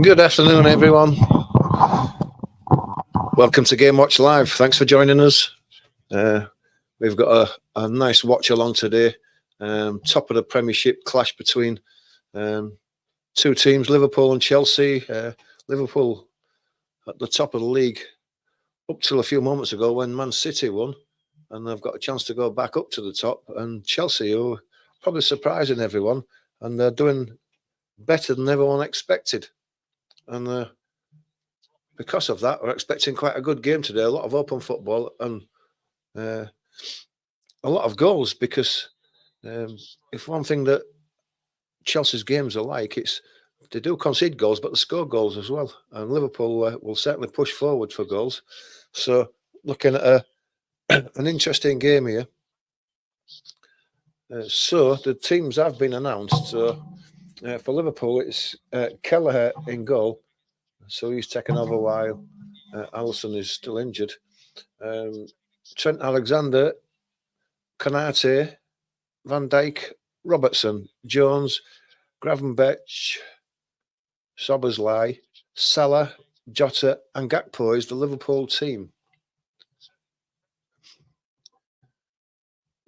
Good afternoon, everyone. Welcome to Game Watch Live. Thanks for joining us. We've got a nice watch along today. Top of the Premiership clash between two teams, Liverpool and Chelsea. Liverpool at the top of the league up till a few moments ago when Man City won, and they've got a chance to go back up to the top. And Chelsea, who are probably surprising everyone, and they're doing better than everyone expected. And because of that, we're expecting quite a good game today. A lot of open football and a lot of goals. Because if one thing that Chelsea's games are like, it's they do concede goals, but they score goals as well. And Liverpool will certainly push forward for goals. So looking at an interesting game here. So the teams have been announced. So for Liverpool, it's Kelleher in goal. So he's taken over while Alisson is still injured. Trent Alexander, Konate, Van Dijk, Robertson, Jones, Gravenberch, Sobersley, Salah, Jota, and Gakpo is the Liverpool team.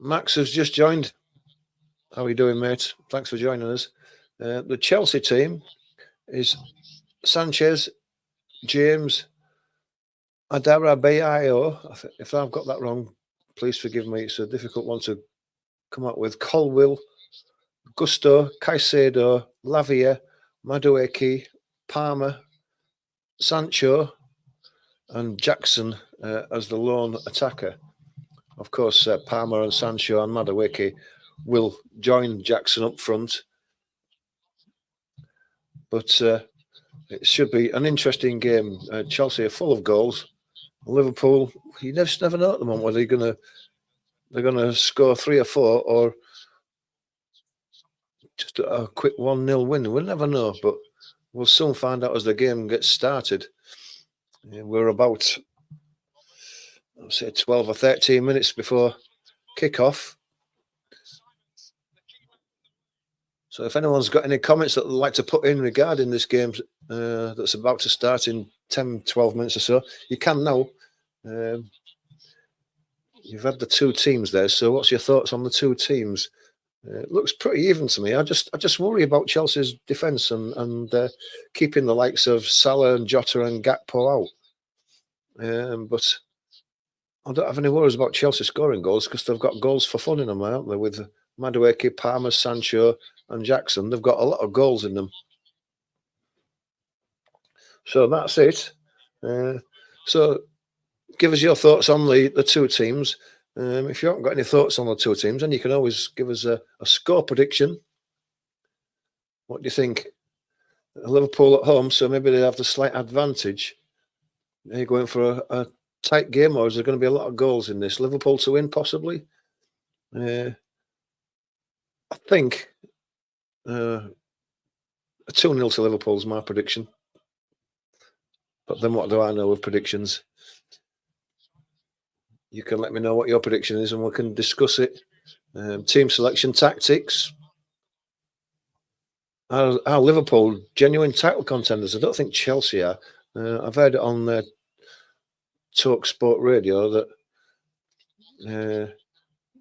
Max has just joined. How are you doing, mate? Thanks for joining us. The Chelsea team is Sanchez, James, Adara Bayo. If I've got that wrong, please forgive me. It's a difficult one to come up with. Colwill, Gusto, Caicedo, Lavia, Madueke, Palmer, Sancho, and Jackson as the lone attacker. Of course, Palmer and Sancho and Madueke will join Jackson up front. But it should be an interesting game. Chelsea are full of goals. Liverpool, you just never know at the moment whether they're gonna score 3 or 4 or just a quick 1-0 win. We'll never know, but we'll soon find out as the game gets started. We're about, let's say, 12 or 13 minutes before kickoff. So if anyone's got any comments that they'd like to put in regarding this game that's about to start in 10, 12 minutes or so, you can now. You've had the two teams there. So what's your thoughts on the two teams? It looks pretty even to me. I just worry about Chelsea's defence and keeping the likes of Salah and Jota and Gakpo out. But I don't have any worries about Chelsea scoring goals because they've got goals for fun in them, aren't they? With Madueke, Palmer, Sancho, and Jackson, they've got a lot of goals in them. So that's it. So give us your thoughts on the two teams. If you haven't got any thoughts on the two teams, then you can always give us a score prediction. What do you think? Liverpool at home, so maybe they have the slight advantage. Are you going for a tight game, or is there going to be a lot of goals in this? Liverpool to win, possibly? I think a 2-0 to Liverpool is my prediction. But then what do I know of predictions? You can let me know what your prediction is and we can discuss it. Team selection tactics. Are Liverpool genuine title contenders? I don't think Chelsea are. I've heard it on Talk Sport Radio that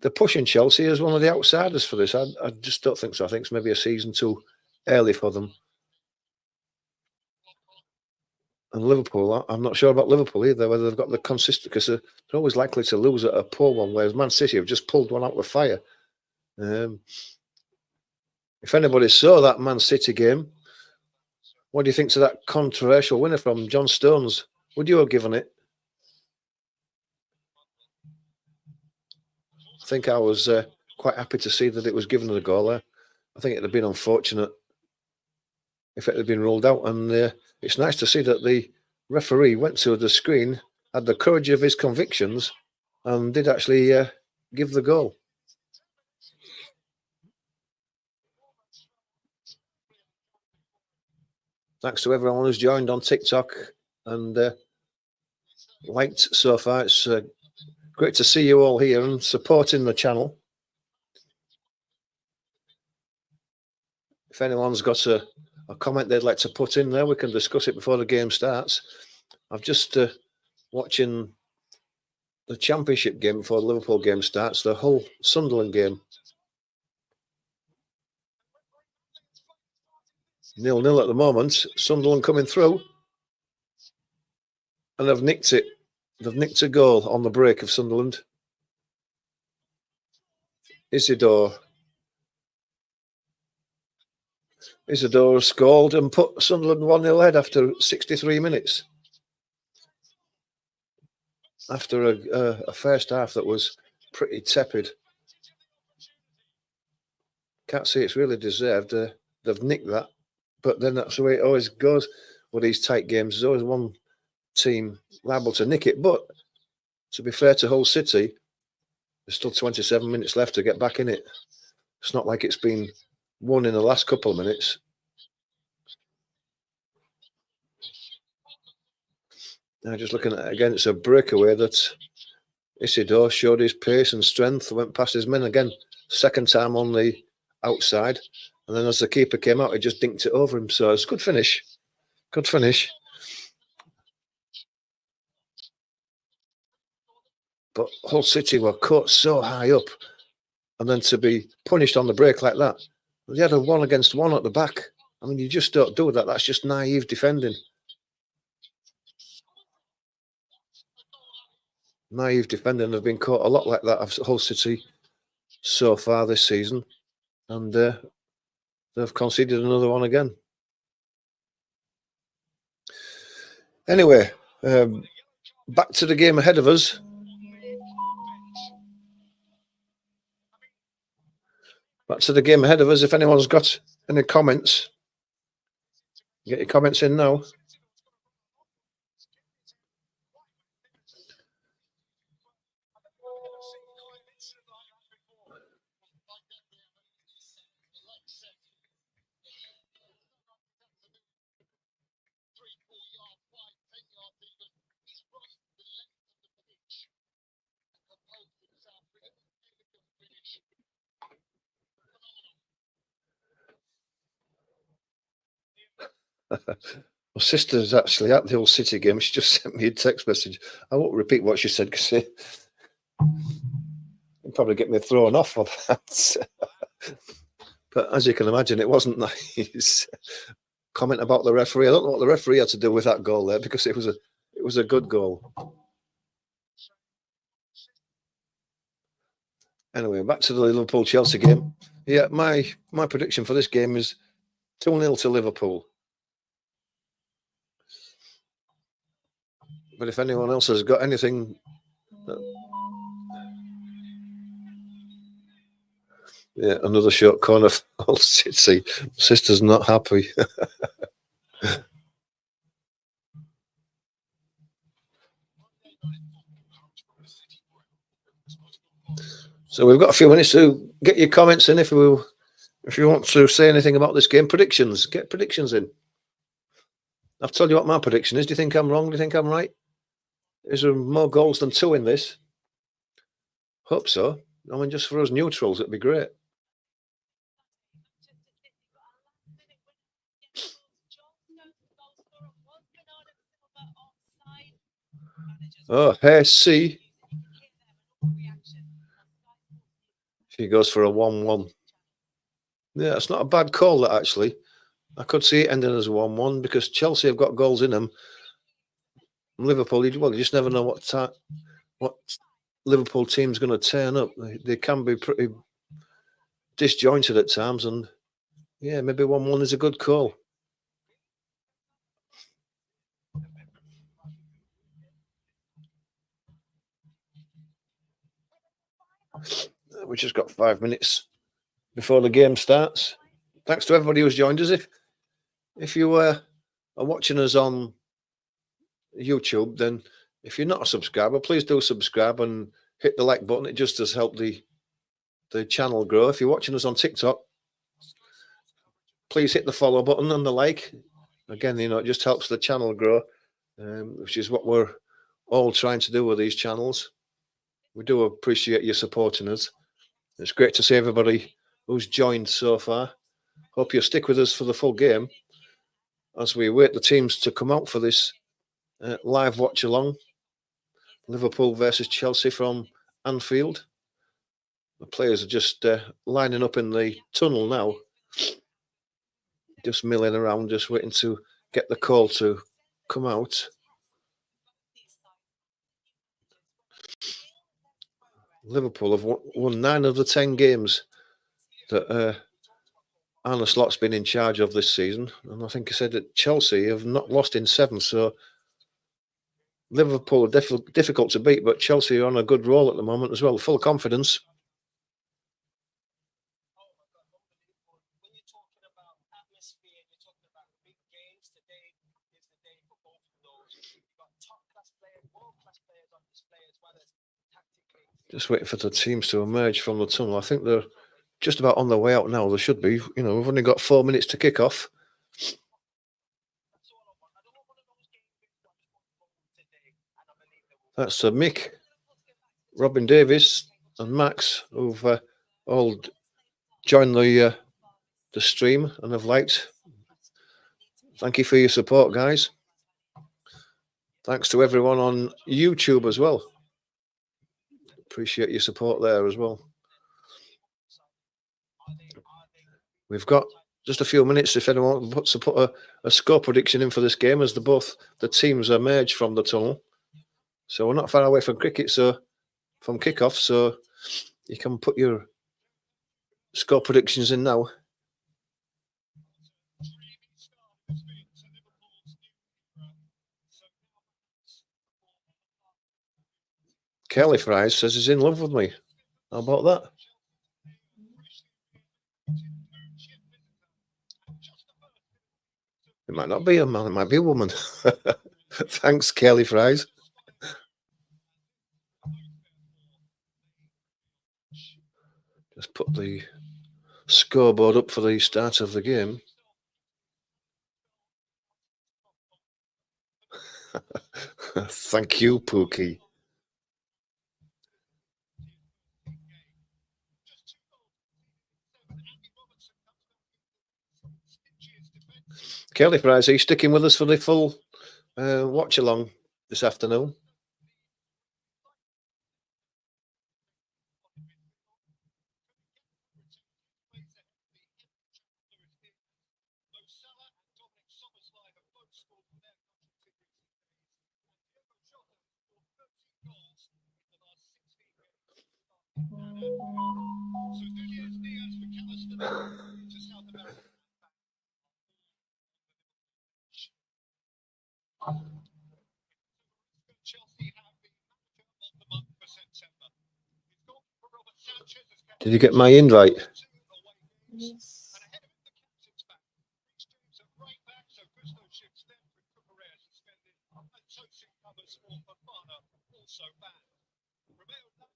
they're pushing Chelsea as one of the outsiders for this. I just don't think so. I think it's maybe a season too early for them. And Liverpool, I'm not sure about Liverpool either, whether they've got the consistency, because they're always likely to lose at a poor one, whereas Man City have just pulled one out of the fire. If anybody saw that Man City game, what do you think to that controversial winner from John Stones? Would you have given it? I think I was quite happy to see that it was given a goal there. I think it would have been unfortunate if it had been ruled out. And it's nice to see that the referee went to the screen, had the courage of his convictions, and did actually give the goal. Thanks to everyone who's joined on TikTok and liked so far. It's great to see you all here and supporting the channel. If anyone's got a a comment they'd like to put in there, we can discuss it before the game starts. I've just watching the Championship game before the Liverpool game starts, the Hull Sunderland game. 0-0 at the moment. Sunderland coming through. And they've nicked it. They've nicked a goal on the break of Sunderland. Isidore scored and put Sunderland 1-0 ahead after 63 minutes. After a first half that was pretty tepid. Can't say it's really deserved. They've nicked that. But then that's the way it always goes with these tight games. There's always one team liable to nick it. But to be fair to Hull City, there's still 27 minutes left to get back in it. It's not like it's been won in the last couple of minutes. Now, just looking at it again, it's a breakaway that Isidore showed his pace and strength, went past his men again. Second time on the outside. And then as the keeper came out, he just dinked it over him. So it's a good finish. Good finish. But Hull City were caught so high up. And then to be punished on the break like that. They had a 1-against-1 at the back. I mean, you just don't do that. That's just naive defending. Naive defending. They've been caught a lot like that of Hull City so far this season. And they've conceded another one again. Anyway, back to the game ahead of us. Back to the game ahead of us. If anyone's got any comments, get your comments in now. My sister's actually at the Hull City game. She just sent me a text message. I won't repeat what she said because it'll probably get me thrown off for that. But as you can imagine, it wasn't nice. Comment about the referee. I don't know what the referee had to do with that goal there because it was a good goal. Anyway, back to the Liverpool-Chelsea game. Yeah, my prediction for this game is 2-0 to Liverpool. But if anyone else has got anything... Yeah, another short corner for Hull City. Sister's not happy. So we've got a few minutes to get your comments in if you want to say anything about this game. Predictions. Get predictions in. I've told you what my prediction is. Do you think I'm wrong? Do you think I'm right? Is there more goals than 2 in this? Hope so. I mean, just for us neutrals, it'd be great. Oh, hey, C. She goes for a 1-1. Yeah, it's not a bad call, that, actually. I could see it ending as a 1-1 because Chelsea have got goals in them. Liverpool, you just never know what Liverpool team's going to turn up. They can be pretty disjointed at times, and yeah, maybe 1-1 is a good call. We just got 5 minutes before the game starts. Thanks to everybody who's joined us. If you are watching us on YouTube, then if you're not a subscriber, please do subscribe and hit the like button. It just does help the channel grow. If you're watching us on TikTok, please hit the follow button and the like. Again, it just helps the channel grow, which is what we're all trying to do with these channels. We do appreciate you supporting us. It's great to see everybody who's joined so far. Hope you'll stick with us for the full game. as we wait the teams to come out for this live watch along. Liverpool versus Chelsea from Anfield. The players are just lining up in the tunnel now, just milling around, just waiting to get the call to come out. Liverpool have won 9 of the 10 games that Arne Slot's been in charge of this season, and I think I said that Chelsea have not lost in 7. So Liverpool are difficult to beat, but Chelsea are on a good roll at the moment as well, full of confidence. Just waiting for the teams to emerge from the tunnel. I think they're just about on their way out now. They should be. You know, we've only got 4 minutes to kick off. That's Mick, Robin Davis, and Max, who've all joined the stream and have liked. Thank you for your support, guys. Thanks to everyone on YouTube as well. Appreciate your support there as well. We've got just a few minutes if anyone wants to put a score prediction in for this game as the teams emerge from the tunnel. So we're not far away from cricket, so from kickoff, so you can put your score predictions in now. Kelly Fries says he's in love with me. How about that? It might not be a man, it might be a woman. Thanks, Kelly Fries. Just put the scoreboard up for the start of the game. Thank you, Pookie. Kelly Fries, are you sticking with us for the full watch along this afternoon? Did you get my invite?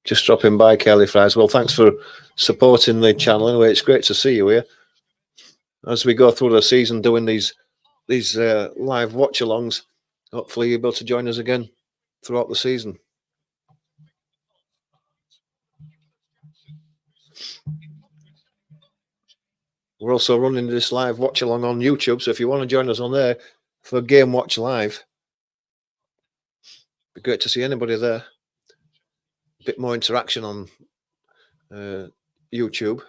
Just dropping by, Kelly Fries. Well, thanks for supporting the channel. Anyway, it's great to see you here as we go through the season doing these live watch-alongs. Hopefully, you'll be able to join us again throughout the season. We're also running this live watch-along on YouTube, so if you want to join us on there for Game Watch Live, it'd be great to see anybody there. A bit more interaction on YouTube.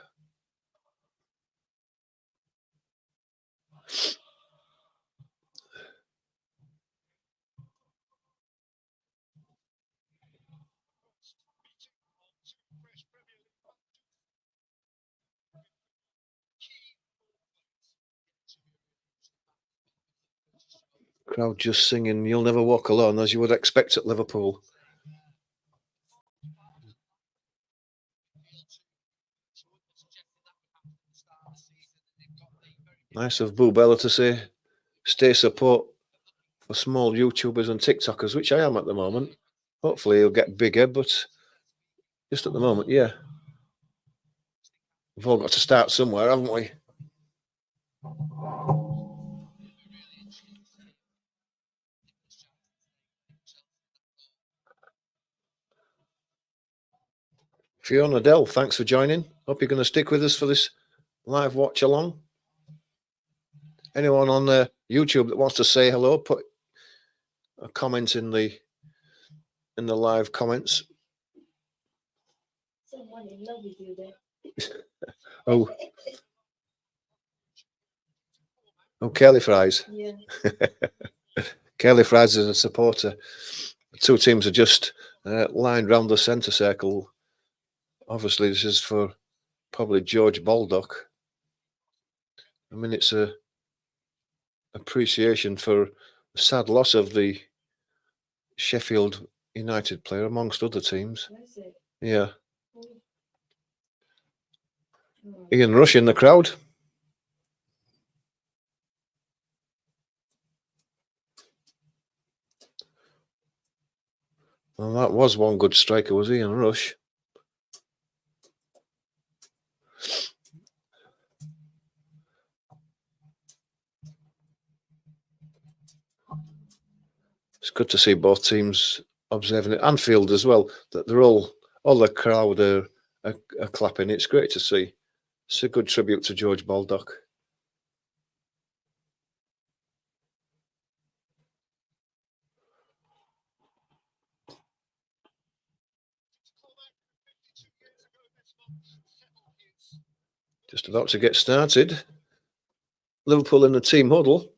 Crowd just singing "You'll Never Walk Alone," as you would expect at Liverpool. Nice of Boo Bella to say, stay support for small YouTubers and TikTokers, which I am at the moment. Hopefully he'll get bigger, but just at the moment, yeah. We've all got to start somewhere, haven't we? Fiona Dell, thanks for joining. Hope you're going to stick with us for this live watch along. Anyone on YouTube that wants to say hello, put a comment in the live comments. Someone in love with you there. Oh, curly fries. Yeah. Curly fries is a supporter. The two teams are just lined round the centre circle. Obviously, this is for probably George Baldock. I mean, it's a appreciation for the sad loss of the Sheffield United player, amongst other teams. That's it. Yeah. Oh. Ian Rush in the crowd. Well, that was one good striker, was Ian Rush. It's good to see both teams observing it. Anfield as well, that they're all the crowd are clapping. It's great to see. It's a good tribute to George Baldock. Just about to get started. Liverpool in the team huddle.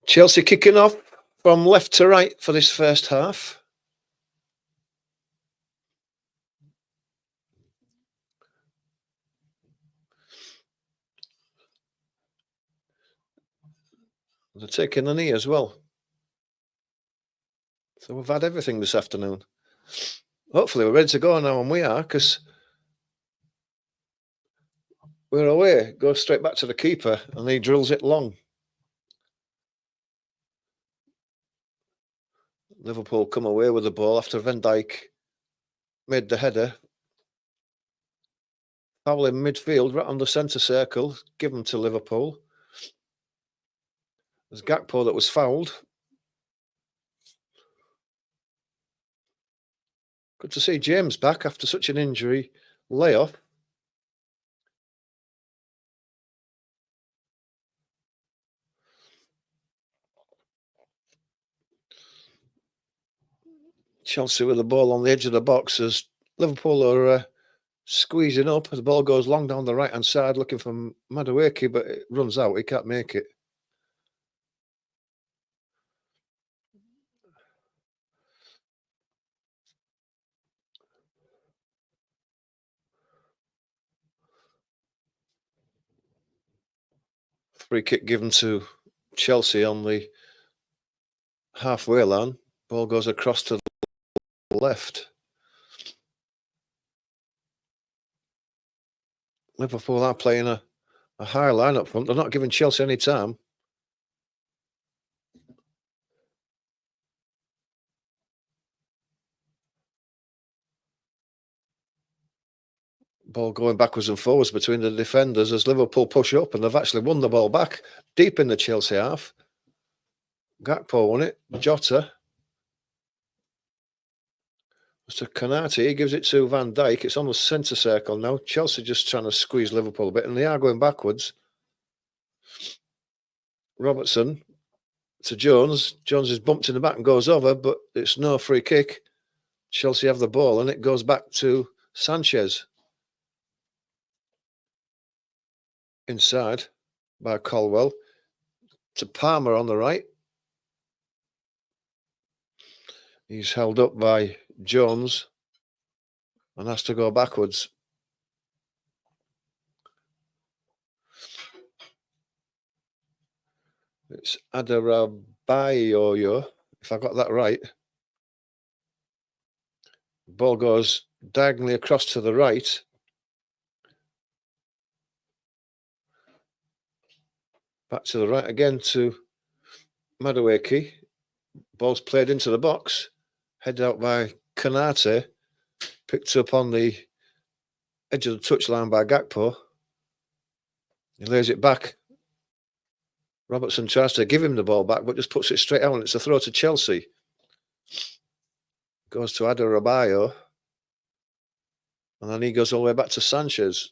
Chelsea kicking off from left to right for this first half. They're taking a knee as well. So we've had everything this afternoon. Hopefully we're ready to go now, and we are, because we're away. Goes straight back to the keeper, and he drills it long. Liverpool come away with the ball after Van Dijk made the header. Foul in midfield, right on the centre circle, given to Liverpool. There's Gakpo that was fouled. Good to see James back after such an injury layoff. Chelsea with the ball on the edge of the box as Liverpool are squeezing up. The ball goes long down the right-hand side looking for Madueke, but it runs out. He can't make it. Free kick given to Chelsea on the halfway line. Ball goes across to the left. Liverpool are playing a high line up front. They're not giving Chelsea any time. Ball going backwards and forwards between the defenders as Liverpool push up, and they've actually won the ball back deep in the Chelsea half. Gakpo won it. Jota. Mr. Konate, he gives it to Van Dijk. It's on the centre circle now. Chelsea just trying to squeeze Liverpool a bit, and they are going backwards. Robertson to Jones. Jones is bumped in the back and goes over, but it's no free kick. Chelsea have the ball, and it goes back to Sanchez. Inside by Colwell. To Palmer on the right. He's held up by Jones and has to go backwards. It's Adarabayoyo, if I got that right. Ball goes diagonally across to the right. Back to the right again to Madueke. Ball's played into the box. Headed out by Konate. Picked up on the edge of the touchline by Gakpo. He lays it back. Robertson tries to give him the ball back, but just puts it straight out, and it's a throw to Chelsea. Goes to Adebayo. And then he goes all the way back to Sanchez.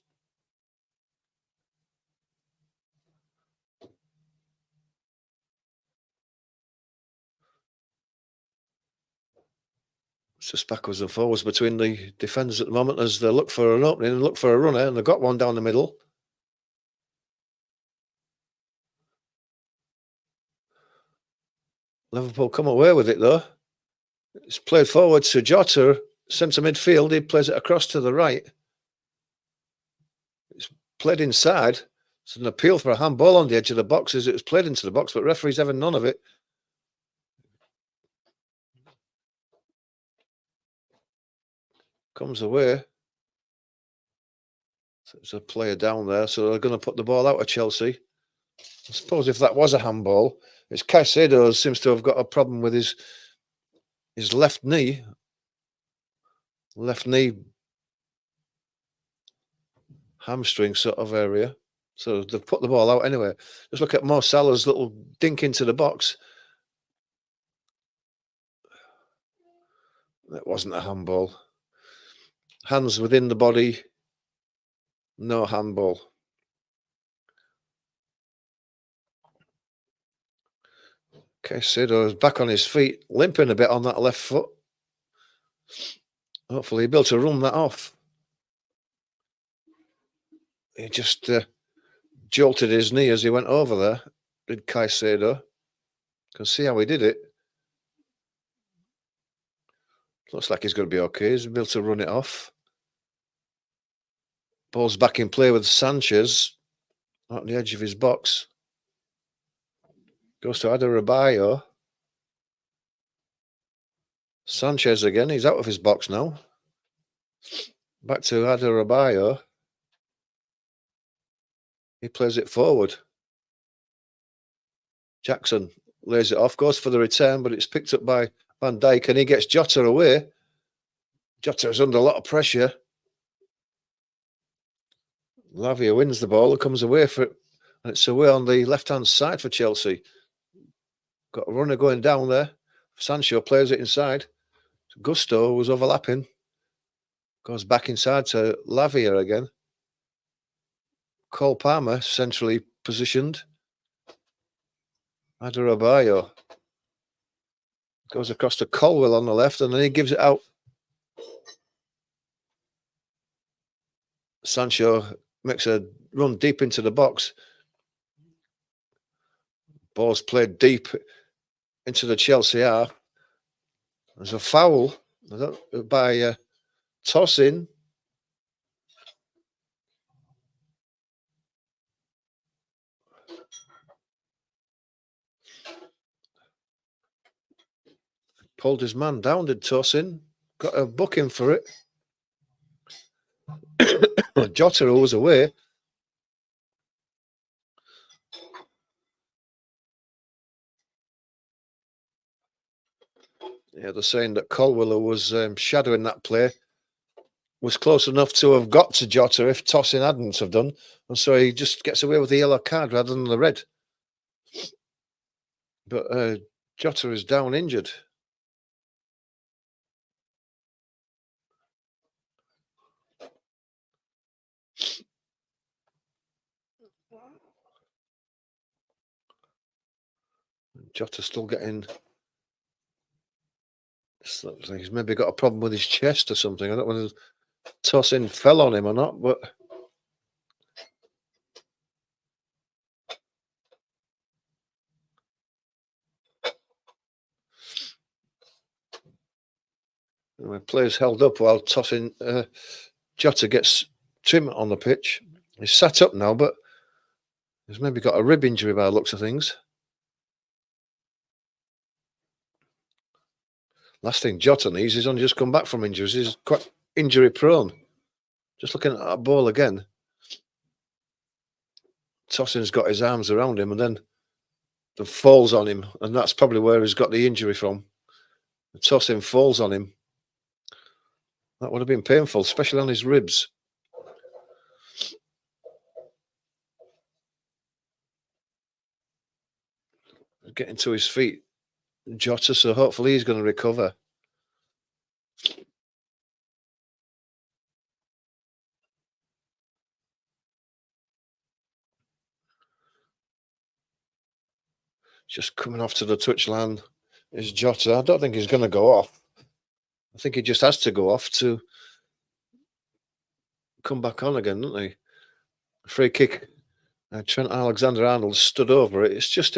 It's just backwards and forwards between the defenders at the moment as they look for an opening and look for a runner, and they've got one down the middle. Liverpool come away with it, though. It's played forward to Jota, centre midfield. He plays it across to the right. It's played inside. It's an appeal for a handball on the edge of the box as it was played into the box, but referee's having none of it. Comes away. So there's a player down there, so they're going to put the ball out of Chelsea. I suppose if that was a handball, it's Caicedo seems to have got a problem with his left knee. Left knee hamstring sort of area. So they've put the ball out anyway. Just look at Mo Salah's little dink into the box. That wasn't a handball. Hands within the body. No handball. Caicedo is back on his feet, limping a bit on that left foot. Hopefully he'll be able to run that off. He just jolted his knee as he went over there, did Caicedo. Can see how he did it. Looks like he's going to be okay. He's able to run it off. Ball's back in play with Sanchez on the edge of his box. Goes to Adebayo. Sanchez again. He's out of his box now. Back to Adebayo. He plays it forward. Jackson lays it off, goes for the return, but it's picked up by Van Dijk, and he gets Jota away. Jota is under a lot of pressure. Lavia wins the ball and comes away for it, and it's away on the left-hand side for Chelsea. Got a runner going down there. Sancho plays it inside. Gusto was overlapping. Goes back inside to Lavia again. Cole Palmer centrally positioned. Adebayo goes across to Colwell on the left, and then he gives it out. Sancho makes a run deep into the box. Ball's played deep into the Chelsea half. There's a foul by Tosin. Pulled his man down, did Tosin. Got a booking for it. Jota was away. Yeah, they're saying that Colwell was shadowing that play. Was close enough to have got to Jota if Tosin hadn't have done. And so he just gets away with the yellow card rather than the red. But Jota is down injured. Jota's still getting... He's maybe got a problem with his chest or something. I don't know whether Tosin fell on him or not, but... Anyway, players held up while Jota gets trim on the pitch. He's sat up now, but he's maybe got a rib injury by the looks of things. Last thing Jota needs is only just come back from injuries. He's quite injury prone. Just looking at that ball again. Tosin's got his arms around him and then the falls on him, and that's probably where he's got the injury from. The Tosin falls on him. That would have been painful, especially on his ribs. getting to his feet, Jota, so hopefully he's going to recover. Just coming off to the touchline is Jota. I don't think he's going to go off. I think he just has to go off to come back on again, doesn't he? Free kick. Trent Alexander-Arnold stood over it. It's just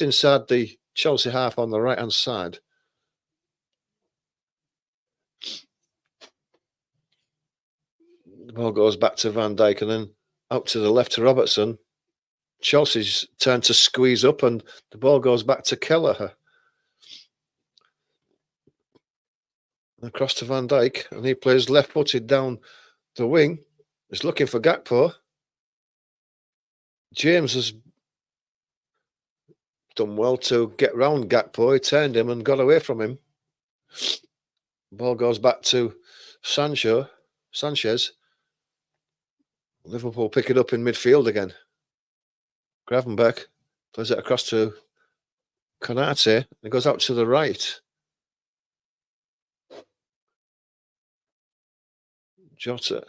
inside the Chelsea half on the right-hand side. The ball goes back to Van Dijk and then out to the left to Robertson. Chelsea's turn to squeeze up and the ball goes back to Kelleher. Across to Van Dijk and he plays left-footed down the wing. He's looking for Gakpo. James has done well to get round Gakpo. He turned him and got away from him. Ball goes back to Sanchez. Liverpool pick it up in midfield again. Gravenberch plays it across to Konate. It goes out to the right. Jota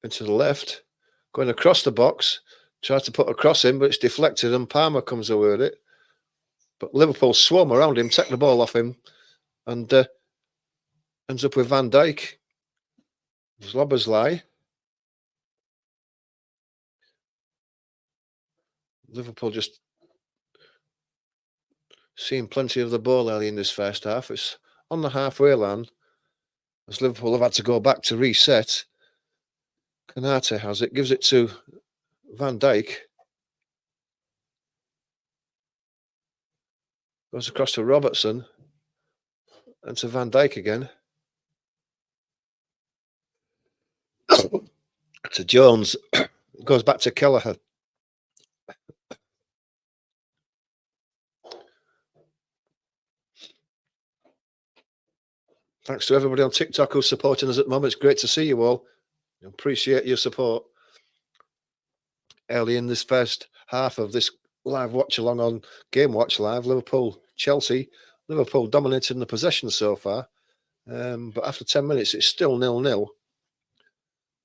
into the left, going across the box, tries to put a cross in, but it's deflected and Palmer comes away with it. But Liverpool swarm around him, take the ball off him, and ends up with Van Dijk. Szoboszlai. Liverpool just seeing plenty of the ball early in this first half. It's on the halfway line, as Liverpool have had to go back to reset. Konate has it, gives it to Van Dijk. Goes across to Robertson and to Van Dijk again. To Jones. Goes back to Kelleher. Thanks to everybody on TikTok who's supporting us at the moment. It's great to see you all. I appreciate your support. Early in this first half of this live watch along on Game Watch Live, Chelsea. Liverpool dominating the possession so far. But after 10 minutes, it's still 0-0.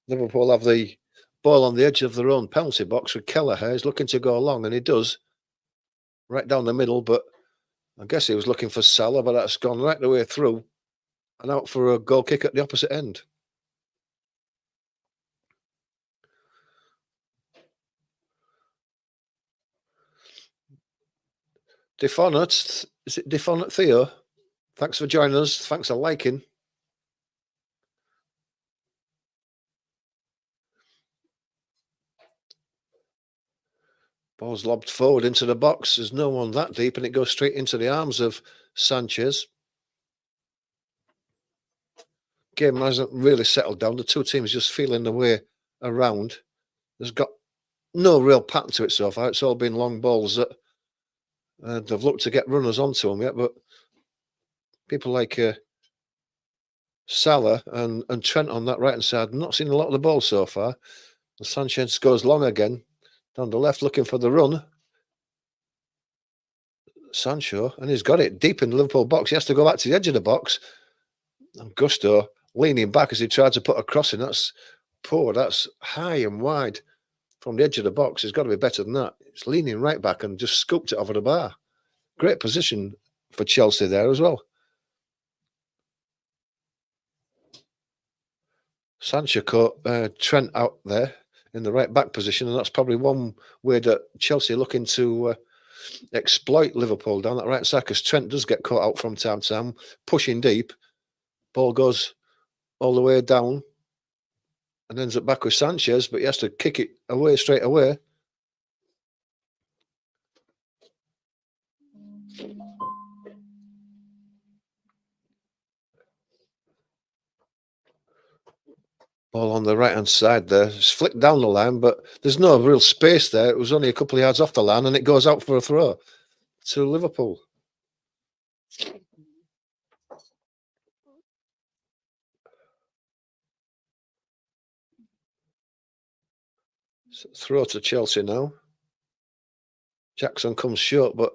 Liverpool have the ball on the edge of their own penalty box with Kelleher. He's looking to go long, and he does. Right down the middle, but I guess he was looking for Salah, but that's gone right the way through and out for a goal kick at the opposite end. Defonat, is it Defonat Theo? Thanks for joining us. Thanks for liking. Ball's lobbed forward into the box. There's no one that deep, and it goes straight into the arms of Sanchez. Game hasn't really settled down. The two teams just feeling their way around. There's got no real pattern to it so far. It's all been long balls that they've looked to get runners onto them yet, but people like Salah and Trent on that right-hand side, not seen a lot of the ball so far. And Sanchez goes long again, down the left looking for the run. Sancho, and he's got it deep in the Liverpool box. He has to go back to the edge of the box. And Gusto leaning back as he tried to put a cross in. That's poor. That's high and wide from the edge of the box. It's got to be better than that. It's leaning right back and just scooped it over the bar. Great position for Chelsea there as well. Sancho caught Trent out there in the right back position, and that's probably one way that Chelsea are looking to exploit Liverpool down that right side, because Trent does get caught out from time to time, pushing deep. Ball goes all the way down and ends up back with Sanchez, but he has to kick it away straight away. Ball on the right-hand side there. It's flicked down the line, but there's no real space there. It was only a couple of yards off the line, and it goes out for a throw to Liverpool. Throw to Chelsea now. Jackson comes short, but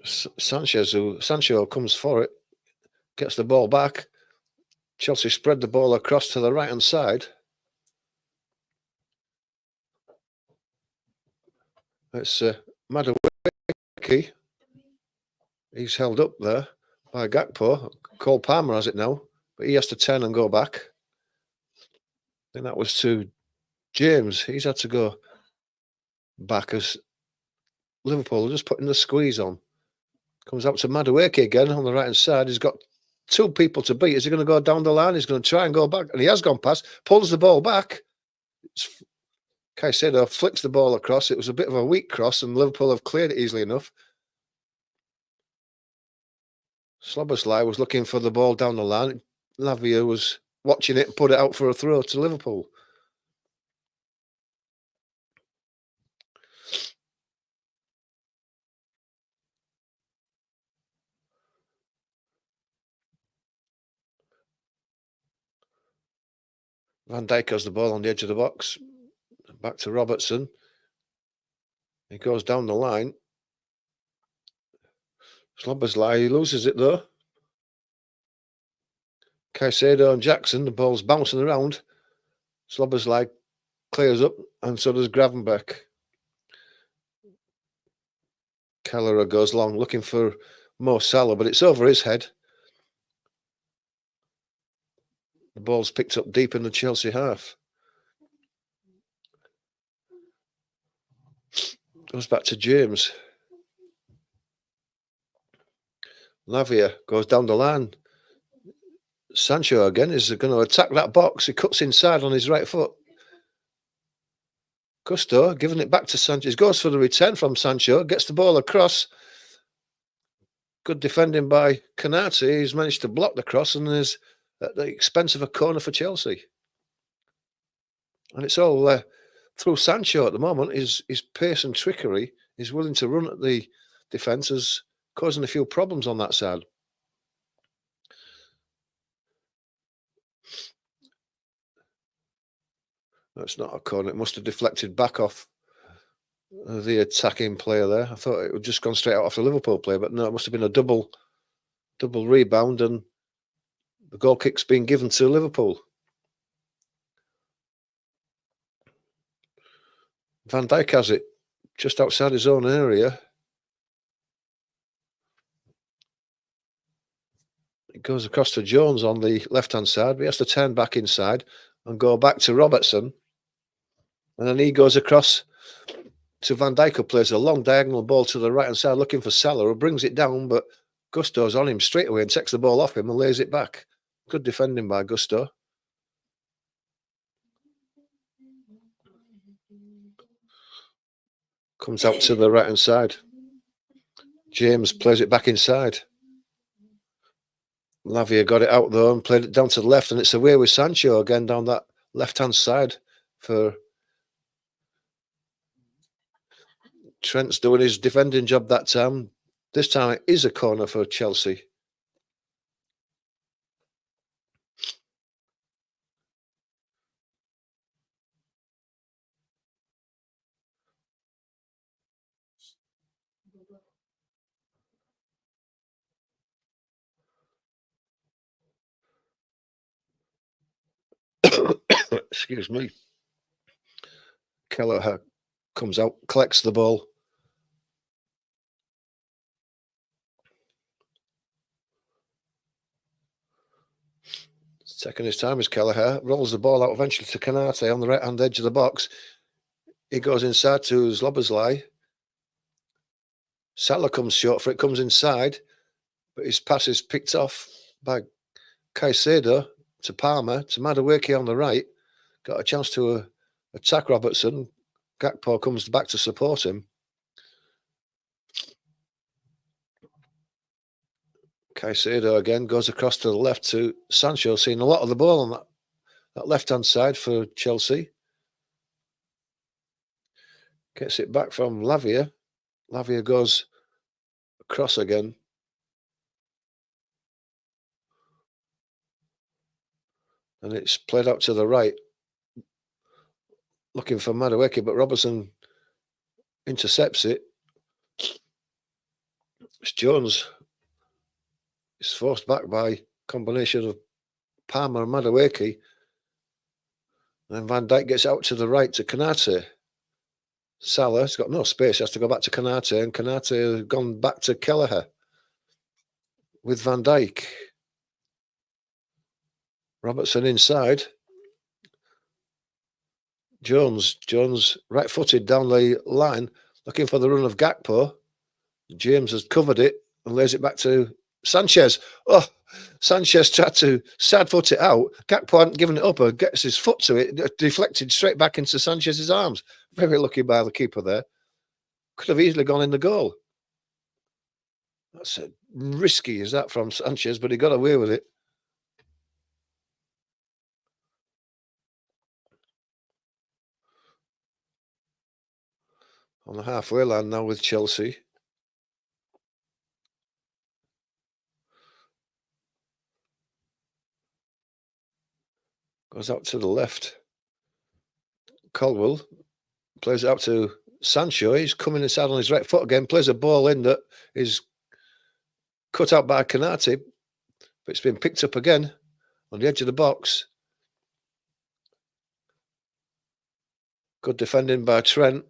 Sancho comes for it, gets the ball back. Chelsea spread the ball across to the right-hand side. It's Madueke. He's held up there by Gakpo. Cole Palmer has it now, but he has to turn and go back. Then that was to James. He's had to go back as Liverpool are just putting the squeeze on. Comes out to Madueke again on the right-hand side. He's got two people to beat. Is he going to go down the line? He's going to try and go back. And he has gone past, pulls the ball back. Caicedo flicks the ball across. It was a bit of a weak cross, and Liverpool have cleared it easily enough. Szoboszlai was looking for the ball down the line. Lavia was watching it and put it out for a throw to Liverpool. Van Dijk has the ball on the edge of the box. Back to Robertson. He goes down the line. Szoboszlai loses it though. Caicedo and Jackson, the ball's bouncing around. Szoboszlai clears up, and so does Gravenberch. Kelleher goes long, looking for Mo Salah, but it's over his head. The ball's picked up deep in the Chelsea half. Goes back to James. Lavia goes down the line. Sancho again is going to attack that box. He cuts inside on his right foot. Gusto giving it back to Sanchez. Goes for the return from Sancho. Gets the ball across. Good defending by Canati. He's managed to block the cross and is at the expense of a corner for Chelsea. And it's all through Sancho at the moment. His pace and trickery. He's willing to run at the defence, is causing a few problems on that side. That's not a corner. It must have deflected back off the attacking player there. I thought it would just gone straight out off the Liverpool player, but no, it must have been a double rebound, and the goal kick's been given to Liverpool. Van Dijk has it just outside his own area. It goes across to Jones on the left-hand side, but he has to turn back inside and go back to Robertson. And then he goes across to Van Dijk, who plays a long diagonal ball to the right-hand side, looking for Salah, who brings it down, but Gusto's on him straight away and takes the ball off him and lays it back. Good defending by Gusto. Comes out to the right-hand side. James plays it back inside. Lavia got it out though and played it down to the left, and it's away with Sancho again down that left-hand side for Trent's doing his defending job that time. This time it is a corner for Chelsea. Excuse me. Kelleher comes out, collects the ball. Second his time is Kelleher. Rolls the ball out eventually to Canate on the right-hand edge of the box. He goes inside to Szoboszlai. Salah comes short for it, comes inside, but his pass is picked off by Caicedo to Palmer, to Madueke on the right. Got a chance to attack Robertson. Gakpo comes back to support him. Caicedo again goes across to the left to Sancho, seeing a lot of the ball on that left-hand side for Chelsea. Gets it back from Lavia. Lavia goes across again. And it's played out to the right. looking for Madueke, but Robertson intercepts it. It's Jones. It's forced back by combination of Palmer and Madueke. And Van Dijk gets out to the right to Kanate. Salah's got no space. He has to go back to Kanate, and Kanate has gone back to Kelleher with Van Dijk. Robertson inside. Jones right-footed down the line, looking for the run of Gakpo. James has covered it and lays it back to Sanchez. Oh, Sanchez tried to side-foot it out. Gakpo hadn't given it up or gets his foot to it, deflected straight back into Sanchez's arms. Very lucky by the keeper there. Could have easily gone in the goal. That's risky, is that, from Sanchez, but he got away with it. On the halfway line now with Chelsea. Goes out to the left. Caldwell plays it out to Sancho. He's coming inside on his right foot again. Plays a ball in that is cut out by Kanate, but it's been picked up again on the edge of the box. Good defending by Trent.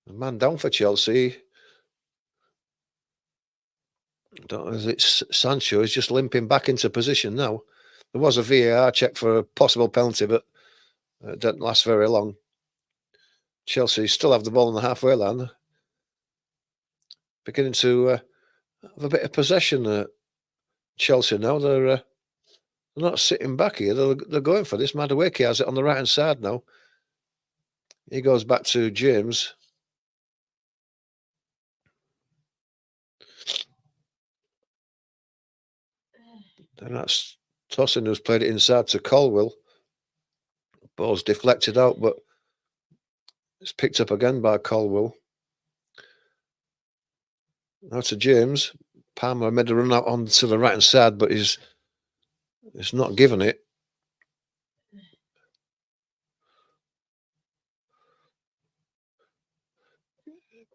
A man down for Chelsea. Don't know if it's Sancho. He's just limping back into position now. There was a VAR check for a possible penalty, but it didn't last very long. Chelsea still have the ball on the halfway line. Beginning to have a bit of possession at Chelsea now. They're not sitting back here. They're going for this. Madueke has it on the right-hand side now. He goes back to James. And that's Tosin who's played it inside to Caldwell. Ball's deflected out, but it's picked up again by Caldwell. Now to James. Palmer made a run out onto the right-hand side, but he's not given it.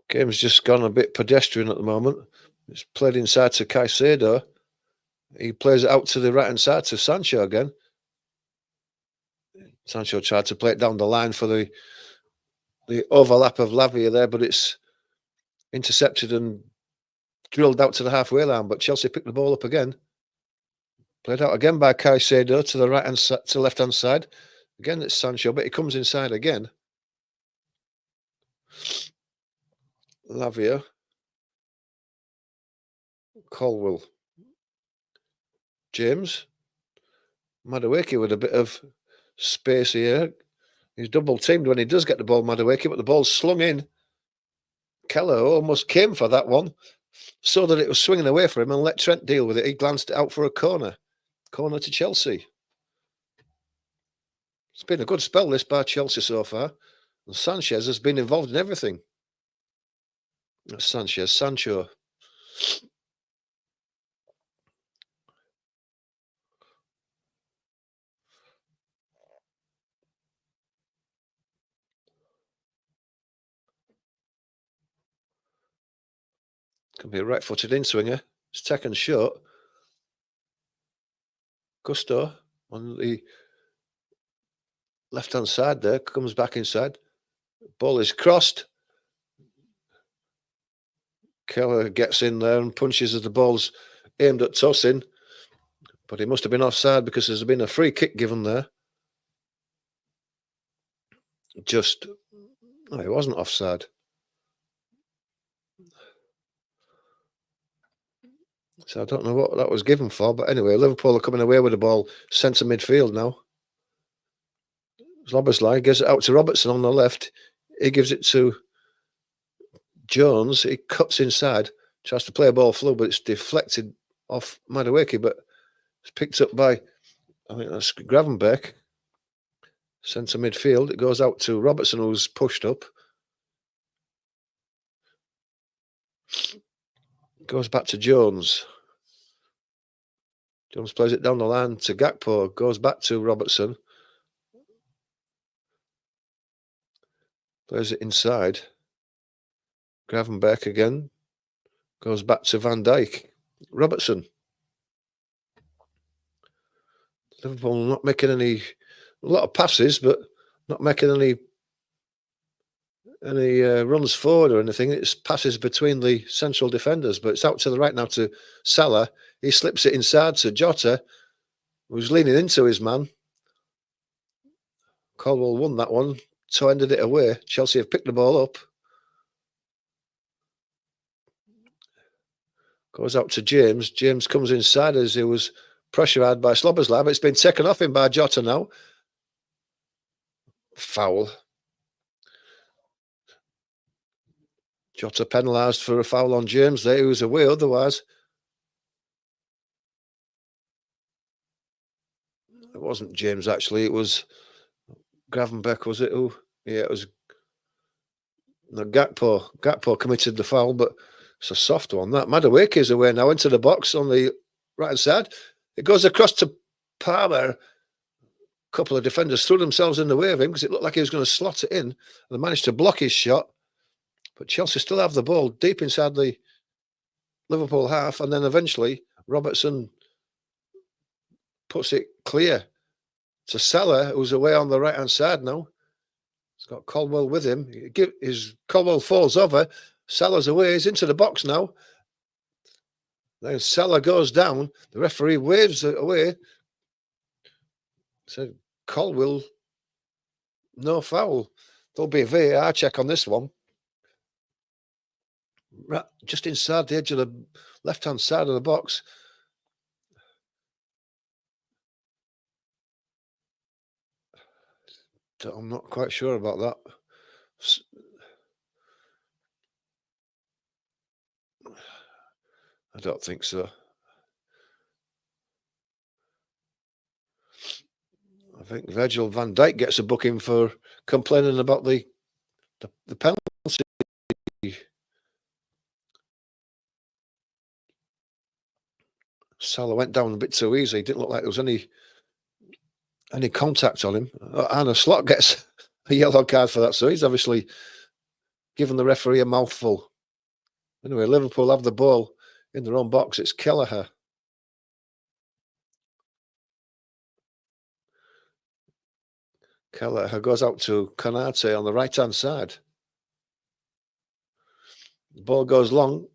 Game's just gone a bit pedestrian at the moment. It's played inside to Caicedo. He plays it out to the right-hand side to Sancho again. Sancho tried to play it down the line for the overlap of Lavia there, but it's intercepted and drilled out to the halfway line. But Chelsea picked the ball up again. Played out again by Caicedo to the right-hand side, to left-hand side. Again, it's Sancho, but he comes inside again. Lavia. Caldwell. James. Madueke with a bit of space here. He's double teamed when he does get the ball, Madueke, but the ball's slung in. Keller almost came for that one, so that it was swinging away for him and let Trent deal with it. He glanced it out for a corner. Corner to Chelsea. It's been a good spell, this, by Chelsea so far. And Sanchez has been involved in everything. That's Sanchez. Sancho. Can be a right-footed in-swinger. It's taken short. Gusto on the left-hand side there. Comes back inside. Ball is crossed. Keller gets in there and punches as the ball's aimed at Tosin. But he must have been offside because there's been a free kick given there. No, he wasn't offside. So I don't know what that was given for. But anyway, Liverpool are coming away with the ball. Centre midfield now. Szoboszlai gives it out to Robertson on the left. He gives it to Jones. He cuts inside. Tries to play a ball through, but it's deflected off Madueke. But it's picked up by, I think that's Gravenberch. Centre midfield. It goes out to Robertson, who's pushed up. Goes back to Jones. Jones plays it down the line to Gakpo, goes back to Robertson. Plays it inside. Gravenberch again. Goes back to Van Dijk. Robertson. Liverpool not making a lot of passes, but not making any runs forward or anything. It's passes between the central defenders, but it's out to the right now to Salah. He slips it inside to Jota, who's leaning into his man. Caldwell won that one, so ended it away. Chelsea have picked the ball up. Goes out to James. James comes inside as he was pressured by Sloboslai. It's been taken off him by Jota now. Foul. Jota penalised for a foul on James there, who was away otherwise. It wasn't James, actually. It was Gravenberch, was it? Who? Yeah, it was Gakpo. Gakpo committed the foul, but it's a soft one. That Madueke is away now into the box on the right-hand side. It goes across to Palmer. A couple of defenders threw themselves in the way of him because it looked like he was going to slot it in. They managed to block his shot. But Chelsea still have the ball deep inside the Liverpool half. And then eventually Robertson puts it clear to Salah, who's away on the right-hand side now. He's got Caldwell with him. Caldwell falls over. Salah's away. He's into the box now. Then Salah goes down. The referee waves it away. Said Caldwell, no foul. There'll be a VAR check on this one. Right, just inside the edge of the left-hand side of the box. I'm not quite sure about that. I don't think so. I think Virgil van Dijk gets a booking for complaining about the penalty. Salah went down a bit too easy. It didn't look like there was any contact on him. Anna Slot gets a yellow card for that, so he's obviously given the referee a mouthful. Anyway, Liverpool have the ball in their own box. It's Kelleher. Kelleher goes out to Konate on the right-hand side. The ball goes long.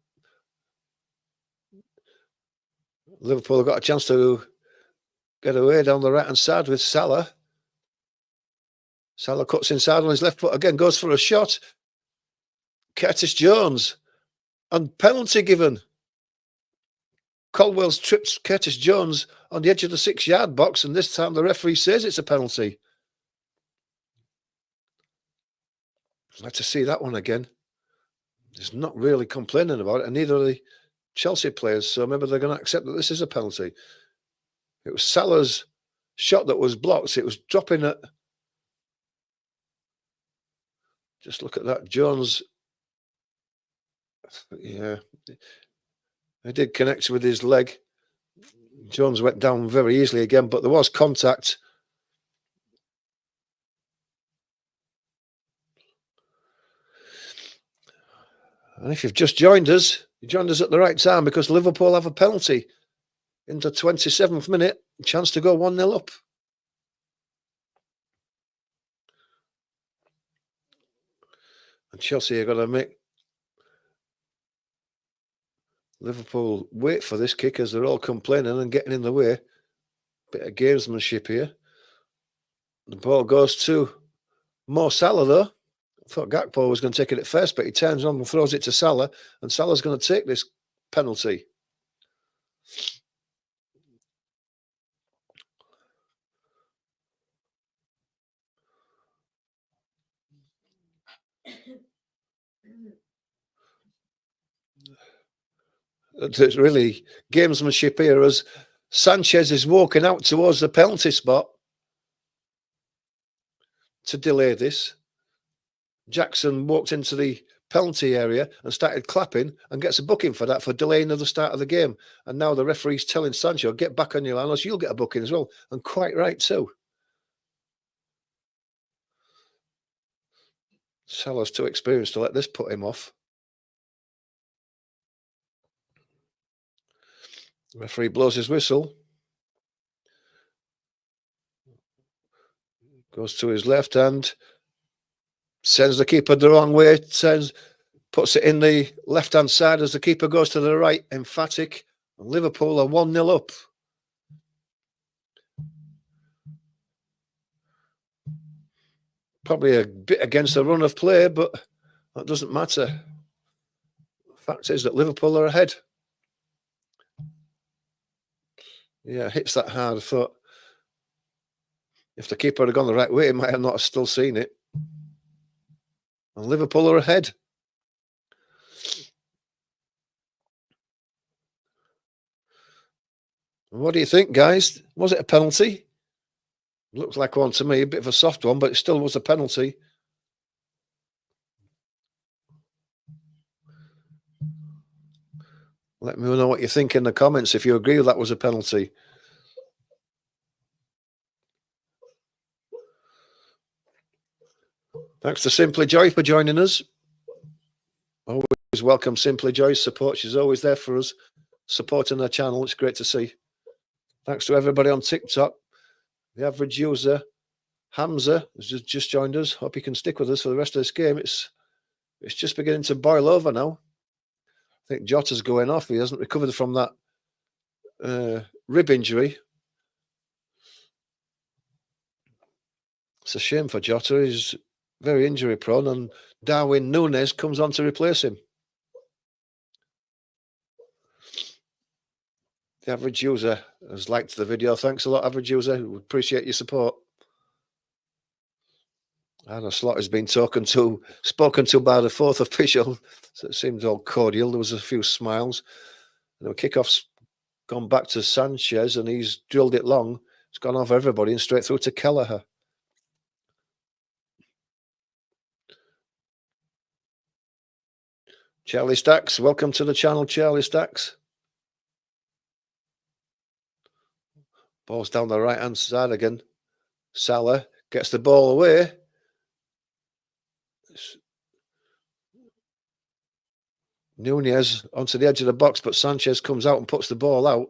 Liverpool have got a chance to get away down the right-hand side with Salah. Salah cuts inside on his left foot again, goes for a shot. Curtis Jones. And penalty given. Caldwell's tripped Curtis Jones on the edge of the 6-yard box, and this time the referee says it's a penalty. I'd like to see that one again. He's not really complaining about it, and neither are the Chelsea players, so maybe they're going to accept that this is a penalty. It was Salah's shot that was blocked. It was dropping at... Just look at that. Jones... Yeah. He did connect with his leg. Jones went down very easily again, but there was contact. And if you've just joined us, you joined us at the right time because Liverpool have a penalty in the 27th minute. Chance to go 1-0 up. And Chelsea are going to make Liverpool wait for this kick as they're all complaining and getting in the way. Bit of gamesmanship here. The ball goes to Mo Salah though. I thought Gakpo was going to take it at first, but he turns on and throws it to Salah, and Salah's going to take this penalty. It's really gamesmanship here as Sanchez is walking out towards the penalty spot to delay this. Jackson walked into the penalty area and started clapping and gets a booking for that, for delaying of the start of the game. And now the referee's telling Sancho, get back on your line, else you'll get a booking as well. And quite right too. Salah's too experienced to let this put him off. The referee blows his whistle. Goes to his left hand. Sends the keeper the wrong way. Puts it in the left-hand side as the keeper goes to the right. Emphatic. And Liverpool are 1-0 up. Probably a bit against the run of play, but that doesn't matter. The fact is that Liverpool are ahead. Yeah, hits that hard. I thought if the keeper had gone the right way, he might have not still seen it. And Liverpool are ahead. What do you think, guys? Was it a penalty? Looks like one to me, a bit of a soft one, but it still was a penalty. Let me know what you think in the comments if you agree that was a penalty. Thanks to Simply Joy for joining us. Always welcome Simply Joy's support. She's always there for us, supporting our channel. It's great to see. Thanks to everybody on TikTok. The average user, Hamza, has just joined us. Hope you can stick with us for the rest of this game. It's just beginning to boil over now. I think Jota's going off. He hasn't recovered from that rib injury. It's a shame for Jota. He's very injury prone, and Darwin Núñez comes on to replace him. The average user has liked the video. Thanks a lot, average user. We appreciate your support. Anna Slot has been spoken to by the fourth official. So it seemed all cordial. There was a few smiles. And the kickoff's gone back to Sanchez, and he's drilled it long. It's gone off everybody and straight through to Kelleher. Charlie Stacks, welcome to the channel, Charlie Stacks. Ball's down the right-hand side again. Salah gets the ball away. Núñez onto the edge of the box, but Sanchez comes out and puts the ball out.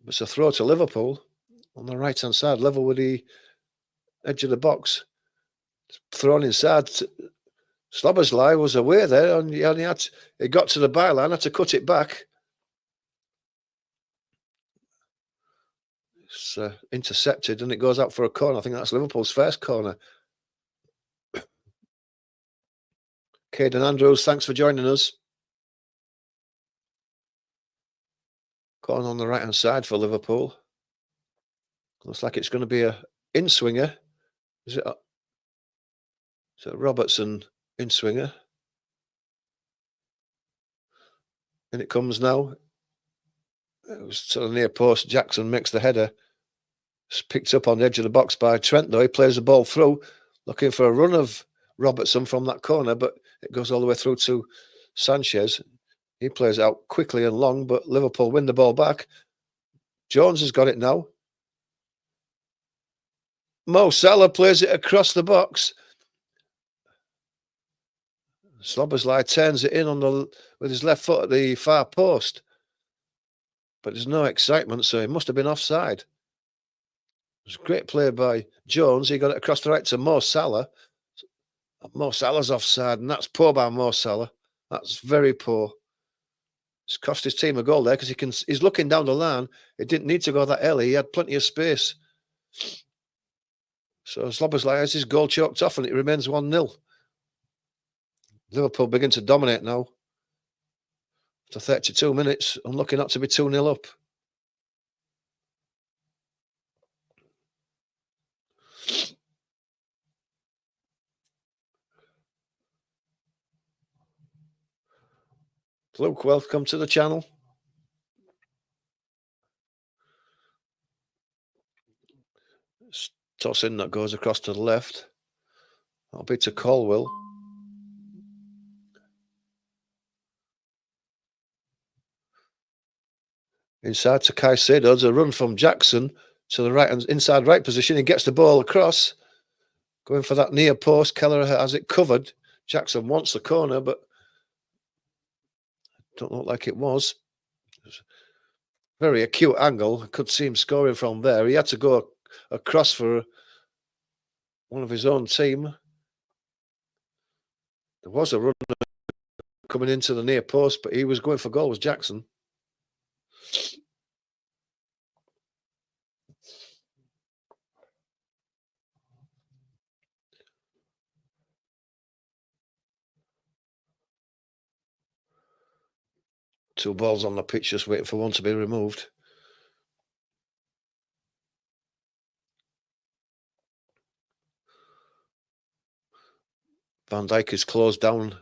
It's a throw to Liverpool on the right-hand side, level with the edge of the box. It's thrown inside. Szoboszlai was away there, and he got to the byline, had to cut it back. It's intercepted, and it goes out for a corner. I think that's Liverpool's first corner. Caden Andrews, thanks for joining us. Corner on the right-hand side for Liverpool. Looks like it's going to be a in-swinger. Is it Robertson in-swinger? And it comes now. It was to the near post. Jackson makes the header. It's picked up on the edge of the box by Trent, though. He plays the ball through, looking for a run of Robertson from that corner, but it goes all the way through to Sanchez. He plays out quickly and long, but Liverpool win the ball back. Jones has got it now. Mo Salah plays it across the box. Szoboszlai turns it in with his left foot at the far post. But there's no excitement, so he must have been offside. It was a great play by Jones. He got it across the right to Mo Salah. Mo Salah's offside, and that's poor by Mo Salah. That's very poor. It's cost his team a goal there because he's looking down the line. It didn't need to go that early. He had plenty of space. So Szoboszlai has his goal choked off, and it remains 1-0. Liverpool begin to dominate now. After 32 minutes, unlucky not to be 2-0 up. Luke, welcome to the channel. Toss in that goes across to the left. That'll be to Colwell. Inside to Caicedo. There's a run from Jackson to the right and inside right position. He gets the ball across. Going for that near post. Keller has it covered. Jackson wants the corner, but don't look like it was. Very acute angle. I could see him scoring from there. He had to go across for one of his own team. There was a runner coming into the near post, but he was going for goal, was Jackson. Two balls on the pitch, just waiting for one to be removed. Van Dijk is closed down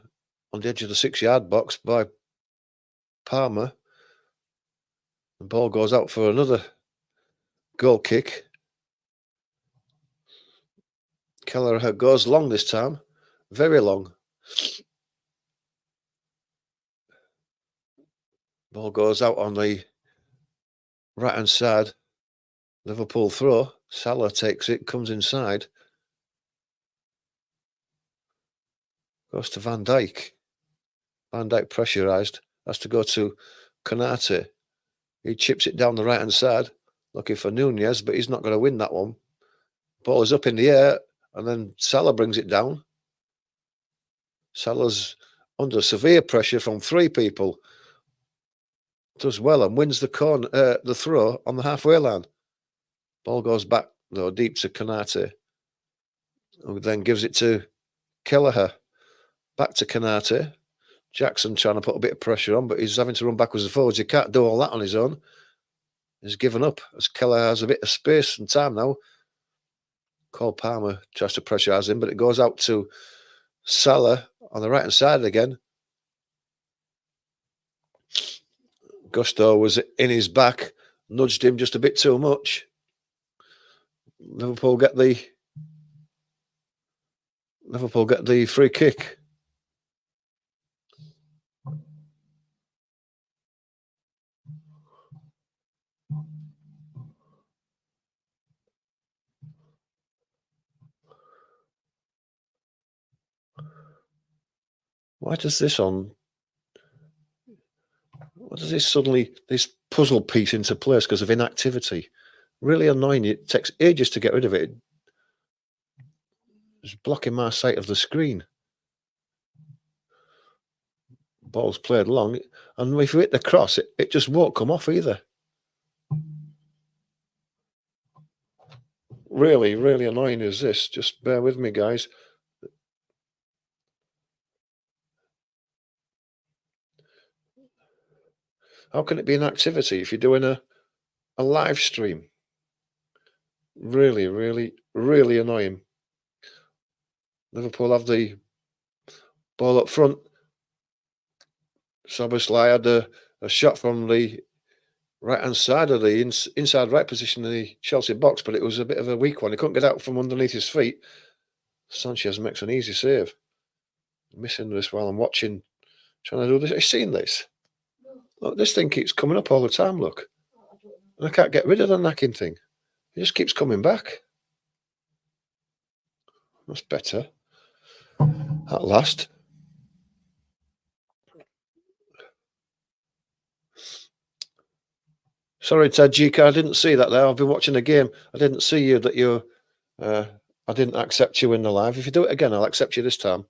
on the edge of the 6-yard box by Palmer. The ball goes out for another goal kick. Kelleher goes long this time, very long. Ball goes out on the right-hand side. Liverpool throw. Salah takes it, comes inside. Goes to Van Dijk. Van Dijk pressurised. Has to go to Konate. He chips it down the right-hand side, looking for Nunez, but he's not going to win that one. Ball is up in the air, and then Salah brings it down. Salah's under severe pressure from three people. Does well and wins the throw on the halfway line. Ball goes back, though, deep to Konate, who then gives it to Kelleher. Back to Konate. Jackson trying to put a bit of pressure on, but he's having to run backwards and forwards. He can't do all that on his own. He's given up as Kelleher has a bit of space and time now. Cole Palmer tries to pressurise him, but it goes out to Salah on the right-hand side again. Gusto was in his back, nudged him just a bit too much. Liverpool get the free kick. Why does this suddenly, this puzzle piece into place because of inactivity? Really annoying. It takes ages to get rid of it. It's blocking my sight of the screen. Ball's played long, and if you hit the cross, it just won't come off either. Really, really annoying is this. Just bear with me, guys. How can it be an activity if you're doing a live stream? Really, really, really annoying. Liverpool have the ball up front. Szoboszlai had a shot from the right-hand side of the inside right position in the Chelsea box, but it was a bit of a weak one. He couldn't get out from underneath his feet. Sanchez makes an easy save. Missing this while I'm watching, trying to do this. Have you seen this? Look, this thing keeps coming up all the time, look. And I can't get rid of the knacking thing. It just keeps coming back. That's better. At last. Sorry, Ted Gika, I didn't see that there. I've been watching the game. I didn't see you that you're... I didn't accept you in the live. If you do it again, I'll accept you this time.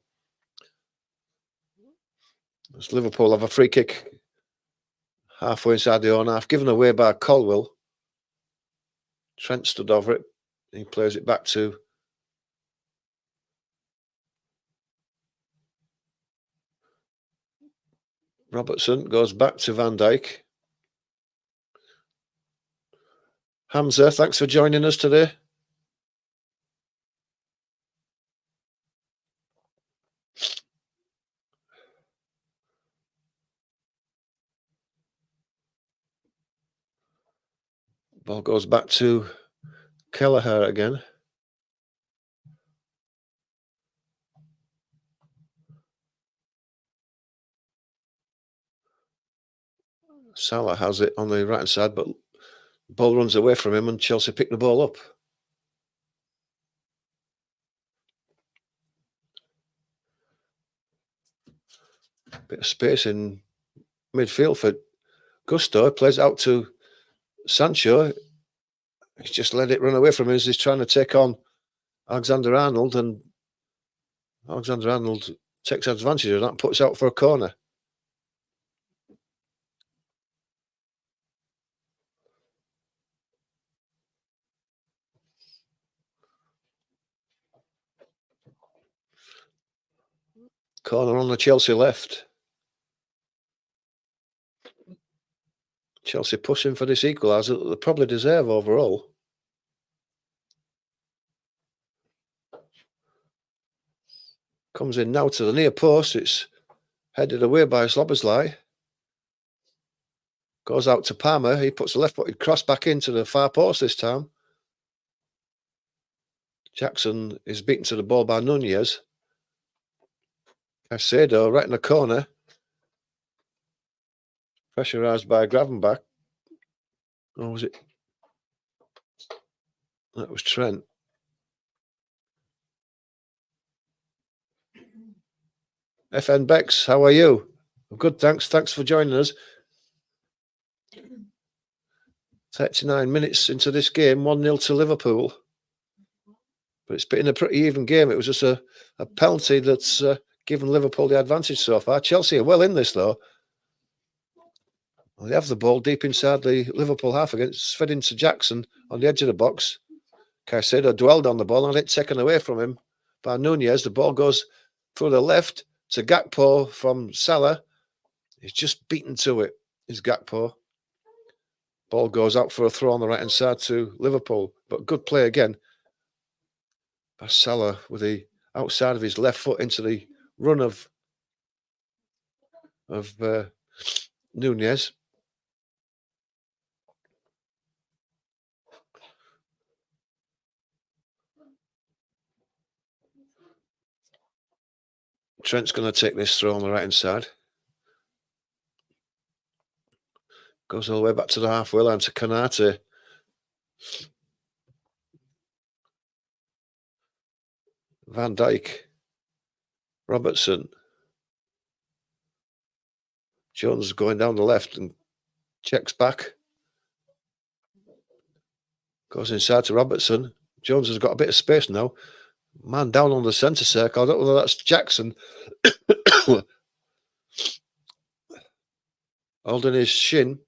As Liverpool have a free kick halfway inside the own half, given away by Colwell. Trent stood over it. He plays it back to Robertson. Goes back to Van Dijk. Hamza, thanks for joining us today. Ball goes back to Kelleher again. Salah has it on the right hand side, but the ball runs away from him and Chelsea pick the ball up. Bit of space in midfield for Gusto. Plays out to Sancho. He's just let it run away from him as he's trying to take on Alexander-Arnold, and Alexander-Arnold takes advantage of that, puts out for a corner. Corner on the Chelsea left. Chelsea pushing for this equaliser that they probably deserve overall. Comes in now to the near post. It's headed away by Szoboszlai. Goes out to Palmer. He puts a left-footed cross back into the far post this time. Jackson is beaten to the ball by Nunez. Caicedo right in the corner. Pressurised by Gravenbach. Or was it? That was Trent. FN Bex, how are you? Good, thanks. Thanks for joining us. 39 minutes into this game, 1-0 to Liverpool. But it's been a pretty even game. It was just a penalty that's given Liverpool the advantage so far. Chelsea are well in this, though. They have the ball deep inside the Liverpool half against, fed into Jackson on the edge of the box. Caicedo dwelled on the ball and had it taken away from him by Nunez. The ball goes through the left to Gakpo from Salah. He's just beaten to it, is Gakpo. Ball goes out for a throw on the right-hand side to Liverpool. But good play again by Salah with the outside of his left foot into the run of Nunez. Trent's going to take this throw on the right-hand side. Goes all the way back to the halfway line to Konate. Van Dijk. Robertson. Jones going down the left and checks back. Goes inside to Robertson. Jones has got a bit of space now. Man down on the centre circle. I don't know whether that's Jackson. Holding his shin.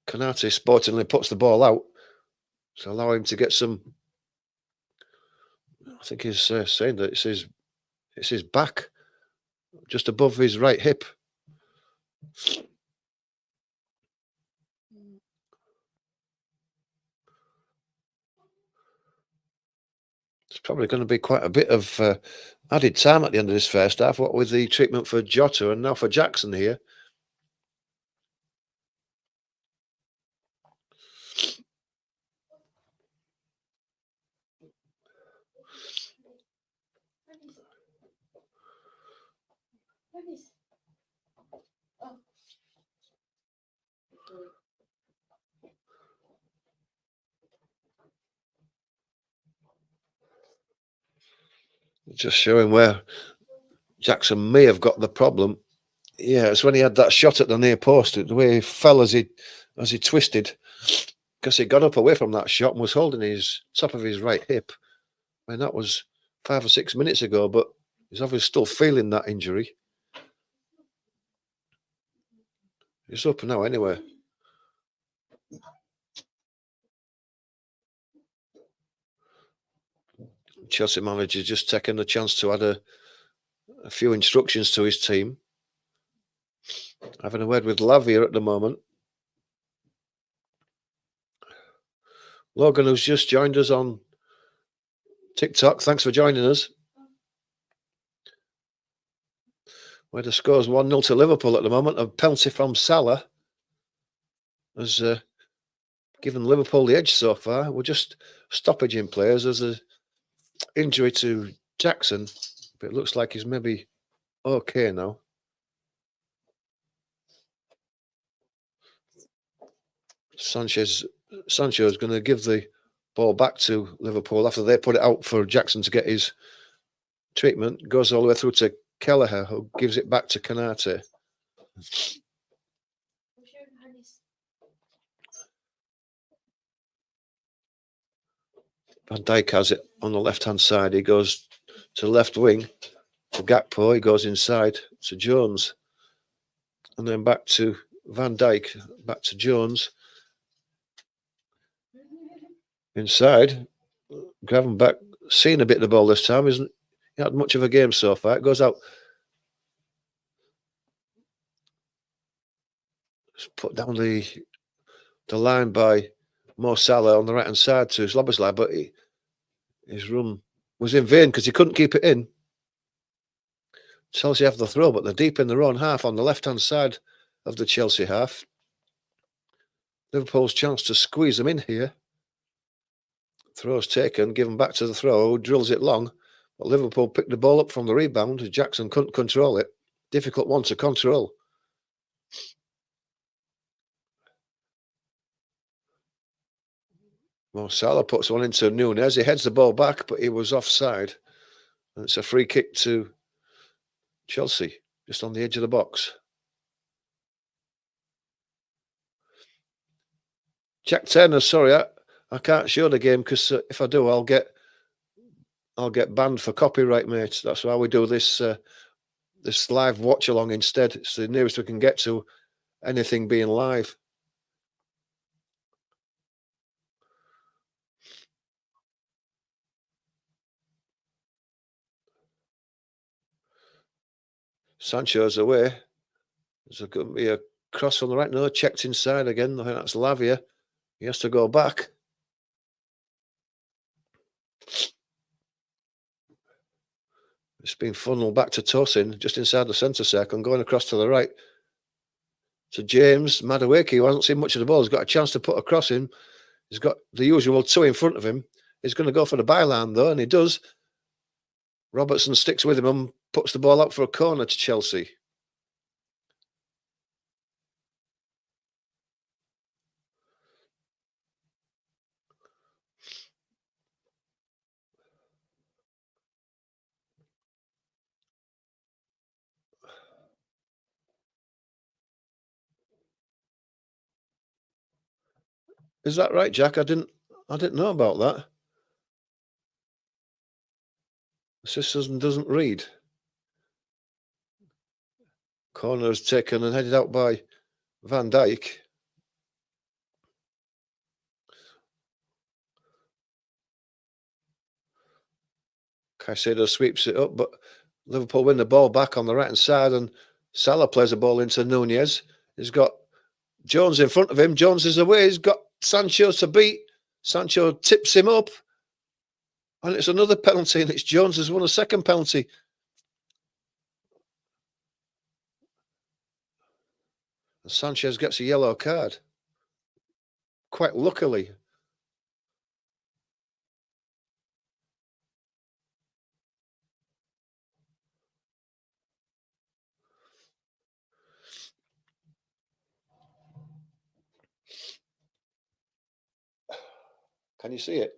Konate sportingly puts the ball out to allow him to get some. I think he's saying that it's his back, just above his right hip. It's probably going to be quite a bit of added time at the end of this first half, what with the treatment for Jota and now for Jackson here. Just showing where Jackson may have got the problem. Yeah, it's when he had that shot at the near post, the way he fell as he twisted, because he got up away from that shot and was holding his top of his right hip. I mean, that was 5 or 6 minutes ago, but he's obviously still feeling that injury. He's up now anyway. Chelsea manager just taking the chance to add a few instructions to his team. Having a word with Lavia at the moment. Logan, who's just joined us on TikTok, thanks for joining us. Where the score's 1-0 to Liverpool at the moment. A penalty from Salah has given Liverpool the edge so far. We're just stoppaging players. There's an injury to Jackson, but it looks like he's maybe okay now. Sancho is going to give the ball back to Liverpool after they put it out for Jackson to get his treatment. Goes all the way through to Kelleher, who gives it back to Canate. Van Dijk has it on the left-hand side. He goes to left wing to Gakpo. He goes inside to Jones. And then back to Van Dijk, back to Jones. Inside, Gravenberch seen a bit of the ball this time. Isn't he had much of a game so far. It goes out. It's put down the line by Mo Salah on the right-hand side to Szoboszlai, but his run was in vain because he couldn't keep it in. Chelsea have the throw, but they're deep in their own half on the left-hand side of the Chelsea half. Liverpool's chance to squeeze them in here. Throw's taken, given back to the throw, drills it long. But Liverpool picked the ball up from the rebound. Jackson couldn't control it. Difficult one to control. Mo Salah puts one into Nunez. He heads the ball back, but he was offside. And it's a free kick to Chelsea, just on the edge of the box. Jack Turner, sorry, I can't show the game because if I do, I'll get banned for copyright, mate. That's why we do this this live watch along instead. It's the nearest we can get to anything being live. Sancho's away. There's going to be a cross on the right. No, checked inside again. I think that's Lavia. He has to go back. It's been funneled back to Tosin, just inside the centre circle, and going across to the right to James Madueke, who hasn't seen much of the ball. He's got a chance to put a cross in. He's got the usual two in front of him. He's going to go for the byline, though, and he does. Robertson sticks with him and puts the ball out for a corner to Chelsea. Is that right, Jack? I didn't know about that. The system doesn't read. Corner is taken and headed out by Van Dijk. Caicedo sweeps it up, but Liverpool win the ball back on the right-hand side, and Salah plays the ball into Nunez. He's got Jones in front of him. Jones is away. He's got Sancho to beat. Sancho tips him up. And it's another penalty, and it's Jones has won a second penalty. And Sanchez gets a yellow card. Quite luckily. Can you see it?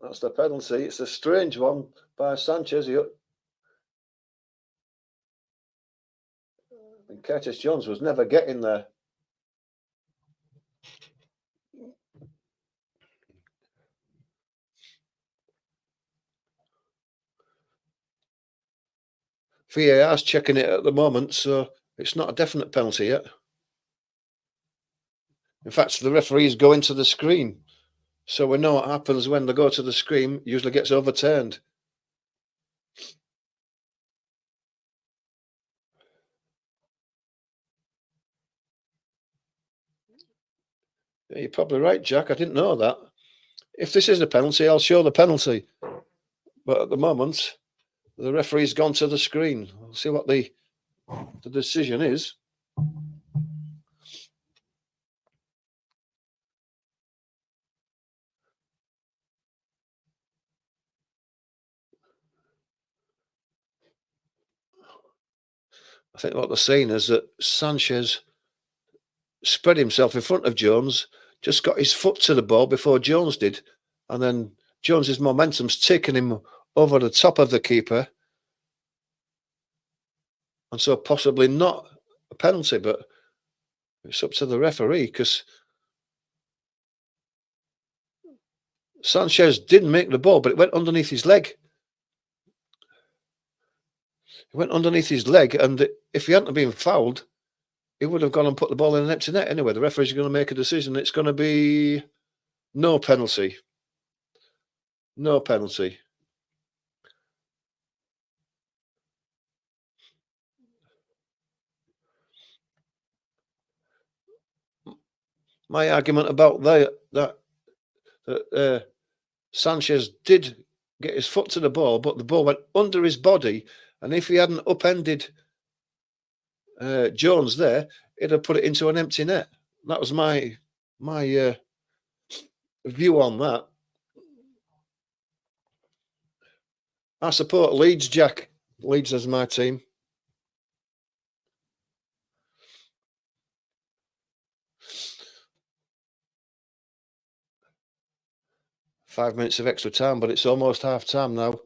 That's the penalty. It's a strange one by Sanchez. Curtis Jones was never getting there. VAR's checking it at the moment, so it's not a definite penalty yet. In fact, the referees go into the screen. So we know what happens when they go to the screen, usually gets overturned. Yeah, you're probably right, Jack. I didn't know that. If this is a penalty, I'll show the penalty. But at the moment, the referee's gone to the screen. We'll see what the decision is. I think what they're saying is that Sanchez spread himself in front of Jones, just got his foot to the ball before Jones did, and then Jones's momentum's taken him over the top of the keeper, and so possibly not a penalty, but it's up to the referee because Sanchez didn't make the ball, but it went underneath his leg. It went underneath his leg, and if he hadn't been fouled, he would have gone and put the ball in an empty net anyway. The referee's going to make a decision. It's going to be no penalty. No penalty. My argument about that Sanchez did get his foot to the ball, but the ball went under his body, and if he hadn't upended Jones there, it'd have put it into an empty net. That was my view on that. I support Leeds, Jack. Leeds is my team. Five minutes of extra time, but it's almost half time now.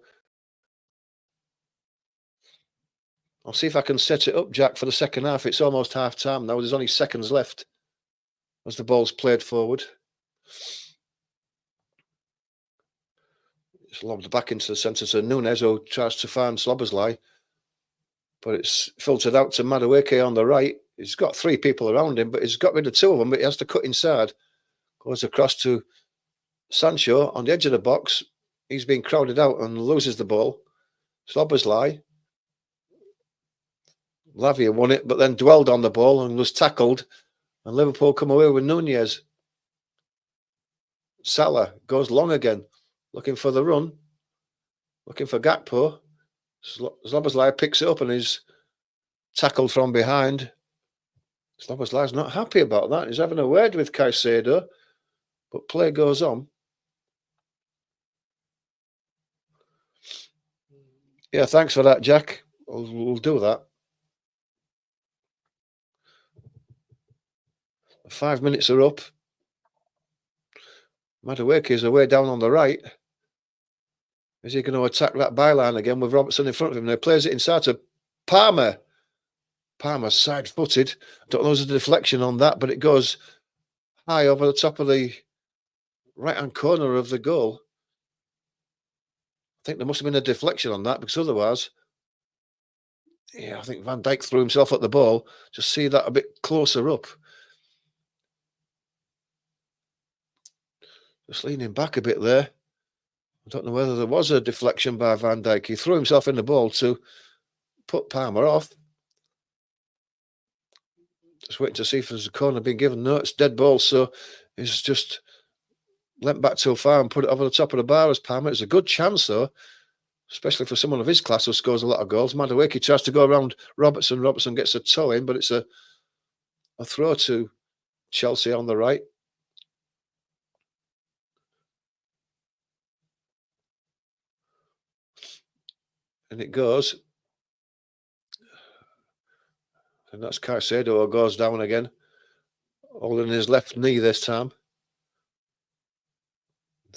I'll see if I can set it up, Jack, for the second half. It's almost half time now. There's only seconds left as the ball's played forward. It's lobbed back into the centre to Nunes, who tries to find Slobbersley, but it's filtered out to Madueke on the right. He's got three people around him, but he's got rid of two of them, but he has to cut inside. Goes across to Sancho on the edge of the box. He's been crowded out and loses the ball. Slobbersley. Lavia won it, but then dwelled on the ball and was tackled. And Liverpool come away with Nunez. Salah goes long again, looking for the run, looking for Gakpo. Slobbersley picks it up and is tackled from behind. Slobbersley's not happy about that. He's having a word with Caicedo, but play goes on. Yeah, thanks for that, Jack. We'll do that. 5 minutes are up. Madueke is away down on the right. Is he going to attack that byline again with Robertson in front of him? Now he plays it inside to Palmer. Palmer side-footed. Don't know if there's a deflection on that, but it goes high over the top of the right-hand corner of the goal. I think there must have been a deflection on that because otherwise, yeah, I think Van Dijk threw himself at the ball. Just see that a bit closer up. Just leaning back a bit there. I don't know whether there was a deflection by Van Dijk. He threw himself in the ball to put Palmer off. Just waiting to see if there's a corner being given. No, it's dead ball, so he's just leant back too far and put it over the top of the bar as Palmer. It's a good chance, though, especially for someone of his class who scores a lot of goals. Madueke tries to go around Robertson. Robertson gets a toe in, but it's a throw to Chelsea on the right. And it goes. And that's Caicedo who goes down again, holding his left knee this time.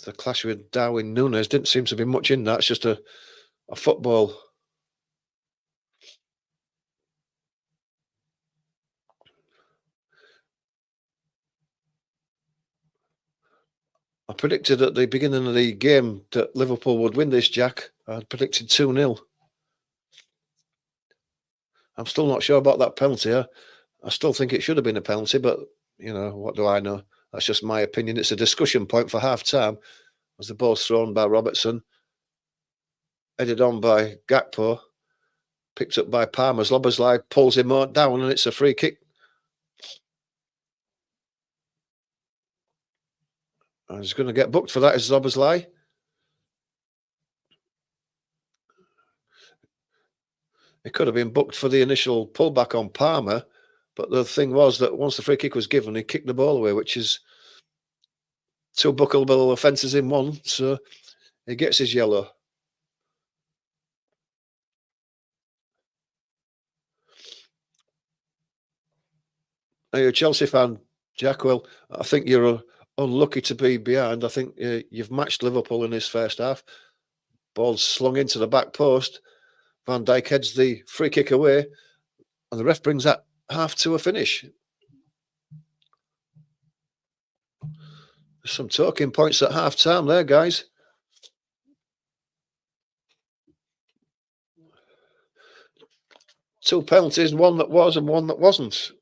The clash with Darwin Núñez didn't seem to be much in that. It's just a football. I predicted at the beginning of the game that Liverpool would win this, Jack. I predicted 2-0. I'm still not sure about that penalty. I still think it should have been a penalty, but, you know, what do I know? That's just my opinion. It's a discussion point for half-time as the ball's thrown by Robertson, headed on by Gakpo, picked up by Palmer. Slobbersley pulls him down, and it's a free kick. And he's going to get booked for that, is Slobbersley. It could have been booked for the initial pullback on Palmer, but the thing was that once the free kick was given, he kicked the ball away, which is two bookable offences in one, so he gets his yellow. Are you a Chelsea fan, Jack? Well, I think you're unlucky to be behind. I think you've matched Liverpool in this first half. Ball slung into the back post. Van Dijk heads the free kick away, and the ref brings that half to a finish. There's some talking points at half time there, guys. Two penalties, one that was and one that wasn't.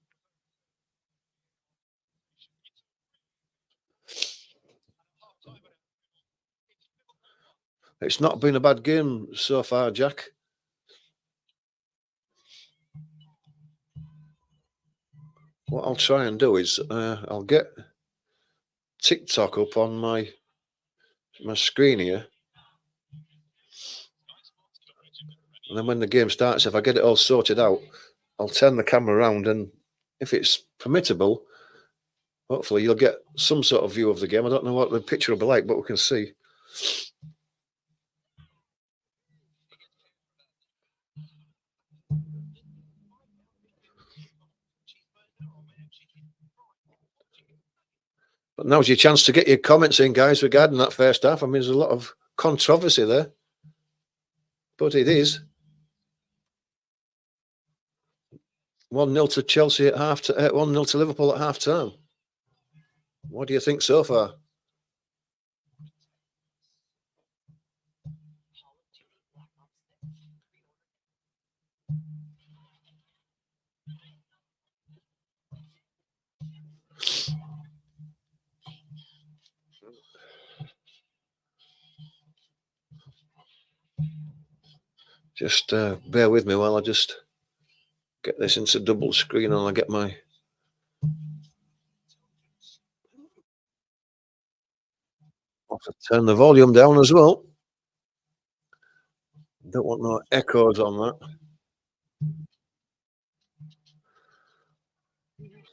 It's not been a bad game so far, Jack. What I'll try and do is I'll get TikTok up on my screen here. And then when the game starts, if I get it all sorted out, I'll turn the camera around, and if it's permittable, hopefully you'll get some sort of view of the game. I don't know what the picture will be like, but we can see. But now's your chance to get your comments in, guys, regarding that first half. I mean, there's a lot of controversy there, but it is 1-0 to Chelsea at 1-0 to Liverpool at half time. What do you think so far? Just bear with me while I just get this into double screen, and I get my I'll have to turn the volume down as well. Don't want no echoes on that.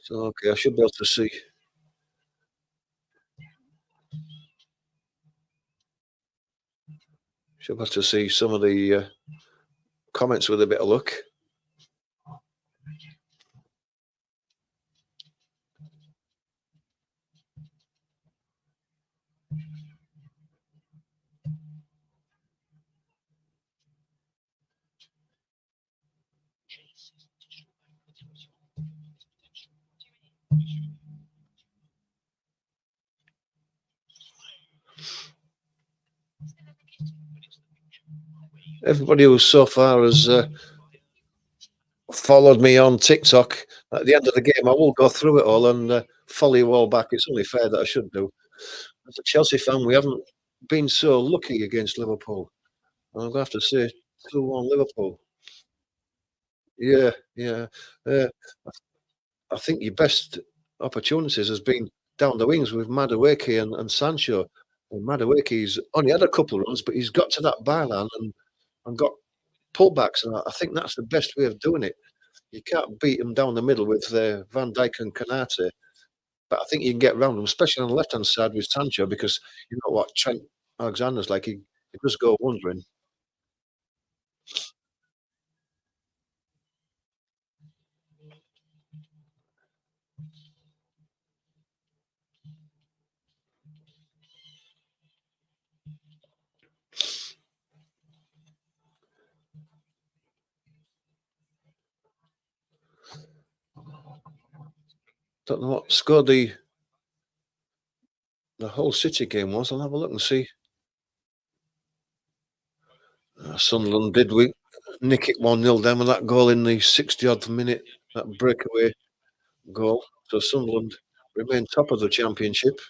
So okay, I should be able to see. Should be able to see some of the comments with a bit of luck. Everybody who so far has followed me on TikTok, at the end of the game, I will go through it all and follow you all back. It's only fair that I should do. As a Chelsea fan, we haven't been so lucky against Liverpool. I'm going to have to say 2-1 Liverpool. Yeah, yeah. Uh, I think your best opportunities has been down the wings with Madueke and Sancho. And Madueke's only had a couple of runs, but he's got to that byline and got pullbacks, and I think that's the best way of doing it. You can't beat them down the middle with Van Dijk and Canate, but I think you can get around them, especially on the left-hand side with Sancho, because you know what Trent Alexander's like. He does go wandering. Don't know what score the whole City game was. I'll have a look and see. Sunderland did we nick it 1-0 down with that goal in the 60-odd minute, that breakaway goal. So Sunderland remain top of the championship,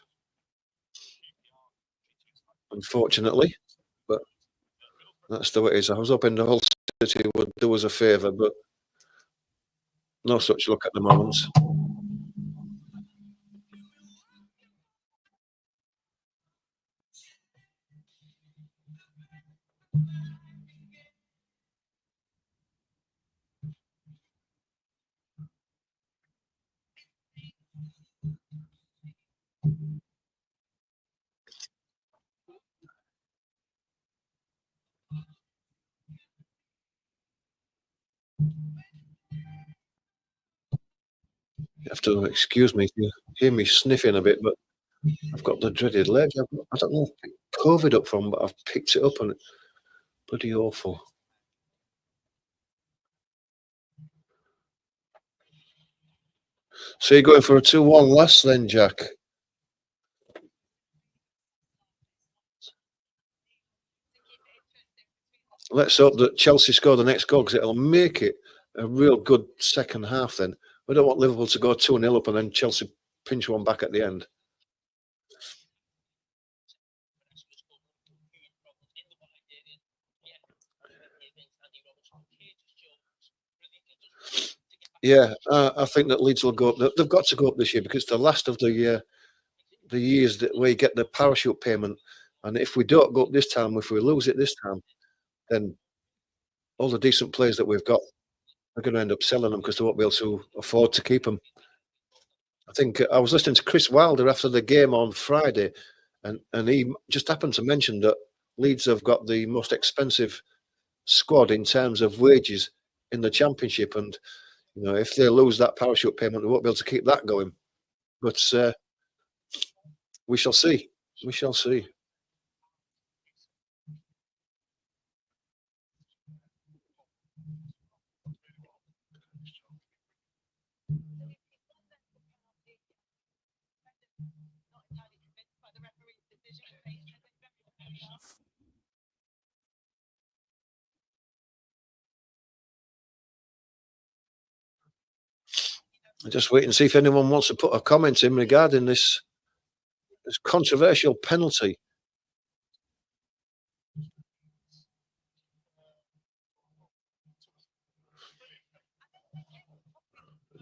unfortunately. But that's the way it is. I was hoping the whole City would do us a favour, but no such luck at the moment. Have to excuse me if you hear me sniffing a bit, but I've got the dreaded leg. I don't know if I picked COVID up from, but I've picked it up and it's bloody awful. So you're going for a 2-1 last then, Jack? Let's hope that Chelsea score the next goal because it'll make it a real good second half then. We don't want Liverpool to go 2-0 up and then Chelsea pinch one back at the end. Yeah, I think that Leeds will go up. They've got to go up this year because it's the last of the years that we get the parachute payment. And if we don't go up this time, if we lose it this time, then all the decent players that we've got are going to end up selling them because they won't be able to afford to keep them. I think I was listening to Chris Wilder after the game on Friday, and he just happened to mention that Leeds have got the most expensive squad in terms of wages in the Championship, and if they lose that parachute payment, they won't be able to keep that going. But we shall see. We shall see. Just wait and see if anyone wants to put a comment in regarding this controversial penalty.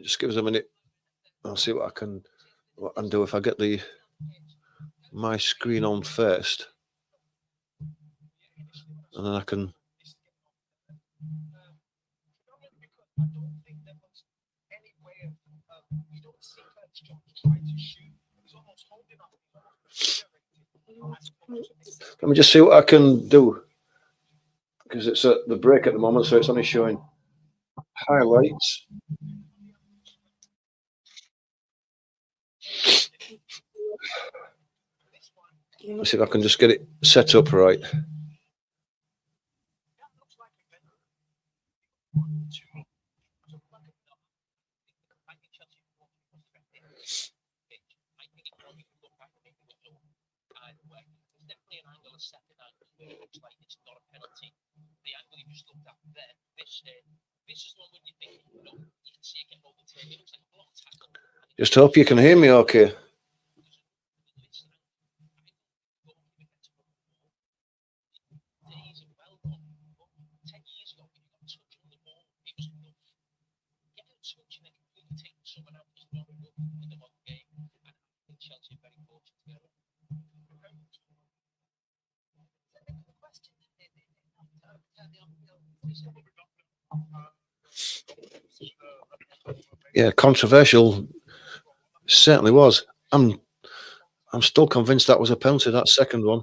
Just give us a minute. I'll see what I can do if I get my screen on first, and then I can. Let me just see what I can do because it's at the break at the moment, so it's only showing highlights. Let's see if I can just get it set up right. Just hope you can hear me okay. Yeah, controversial certainly was. I'm still convinced that was a penalty, that second one.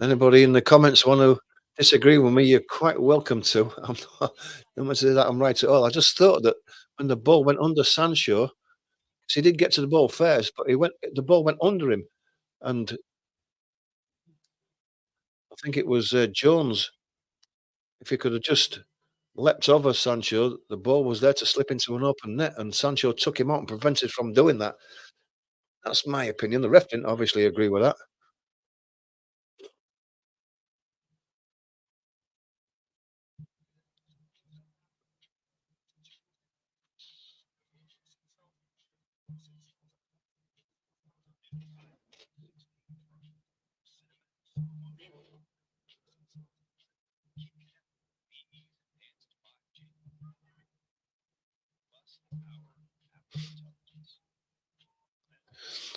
Anybody in the comments want to disagree with me, you're quite welcome to. I'm not, don't want to say that I'm right at all. I just thought that when the ball went under Sancho, 'cause he did get to the ball first, but the ball went under him, and I think it was Jones. If he could have just leapt over Sancho, the ball was there to slip into an open net, and Sancho took him out and prevented from doing that. That's my opinion. The ref didn't obviously agree with that.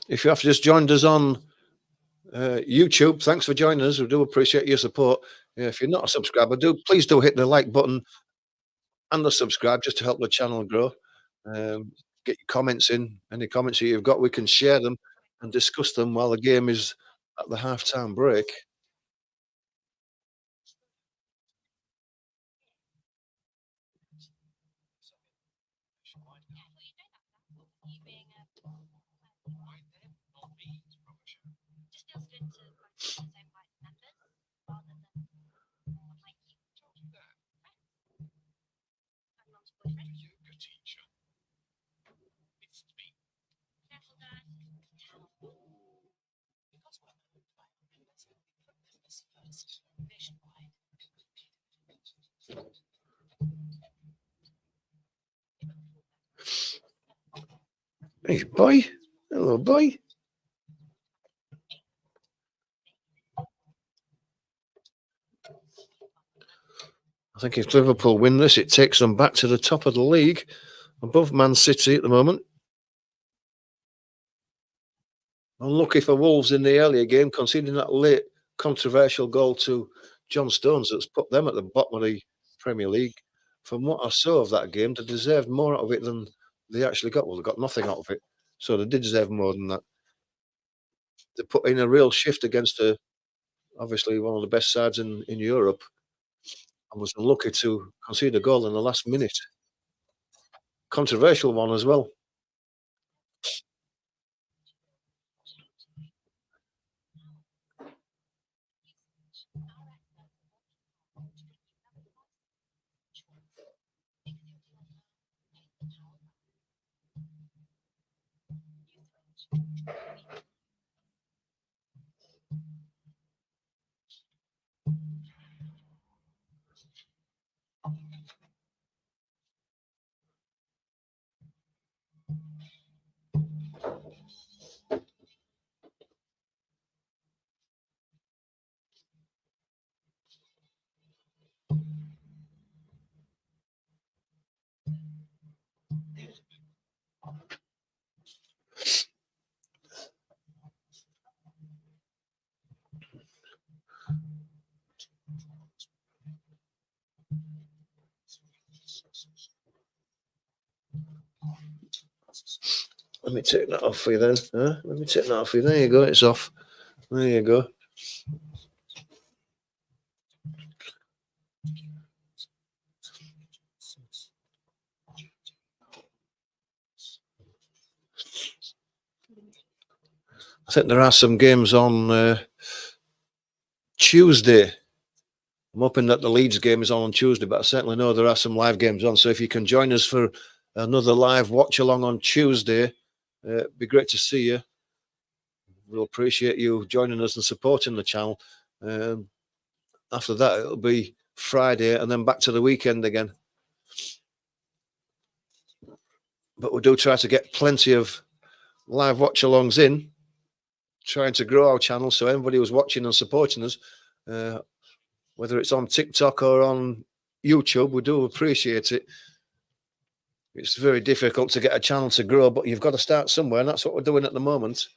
If you have just joined us on YouTube, thanks for joining us. We do appreciate your support. Yeah, if you're not a subscriber, please do hit the like button and the subscribe just to help the channel grow. Get your comments in. Any comments that you've got, we can share them and discuss them while the game is at the half-time break. Hey, boy. Hello, boy. I think if Liverpool win this, it takes them back to the top of the league, above Man City at the moment. Unlucky for Wolves in the earlier game, conceding that late controversial goal to John Stones that's put them at the bottom of the Premier League. From what I saw of that game, they deserved more out of it than they actually got. Well, they got nothing out of it. So they did deserve more than that. They put in a real shift against obviously one of the best sides in Europe, and was unlucky to concede a goal in the last minute. Controversial one as well. Let me take that off for you then. Huh? Let me take that off for you. There you go. It's off. There you go. I think there are some games on Tuesday. I'm hoping that the Leeds game is on Tuesday, but I certainly know there are some live games on. So if you can join us for another live watch along on Tuesday, it'd be great to see you. We'll appreciate you joining us and supporting the channel. After that, it'll be Friday and then back to the weekend again. But we do try to get plenty of live watch alongs in, trying to grow our channel. So everybody who's watching and supporting us, whether it's on TikTok or on YouTube, we do appreciate it. It's very difficult to get a channel to grow, but you've got to start somewhere, and that's what we're doing at the moment.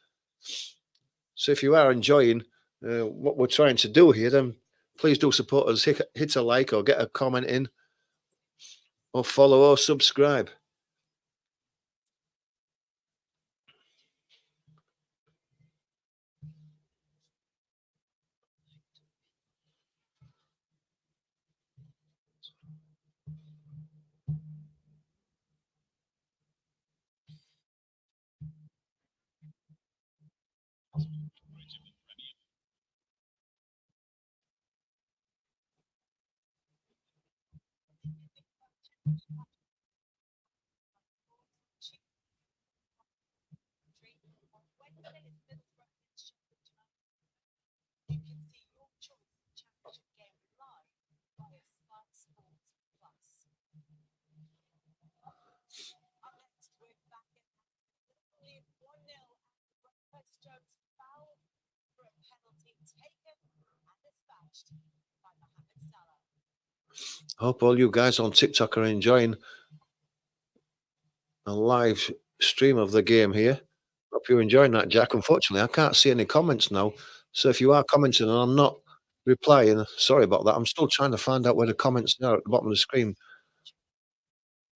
So if you are enjoying what we're trying to do here, then please do support us. Hit a like or get a comment in, or follow or subscribe. Hope all you guys on TikTok are enjoying a live stream of the game here. Hope you're enjoying that, Jack. Unfortunately, I can't see any comments now. So if you are commenting and I'm not replying, sorry about that. I'm still trying to find out where the comments are at the bottom of the screen.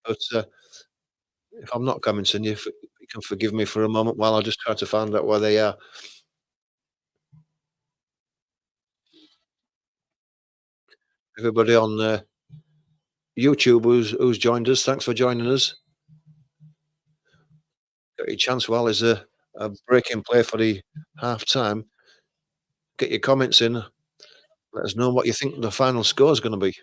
But if I'm not commenting, you can forgive me for a moment while I just try to find out where they are. Everybody on YouTube who's joined us, thanks for joining us. Got your chance while there's a break in play for the half time. Get your comments in. Let us know what you think the final score is going to be.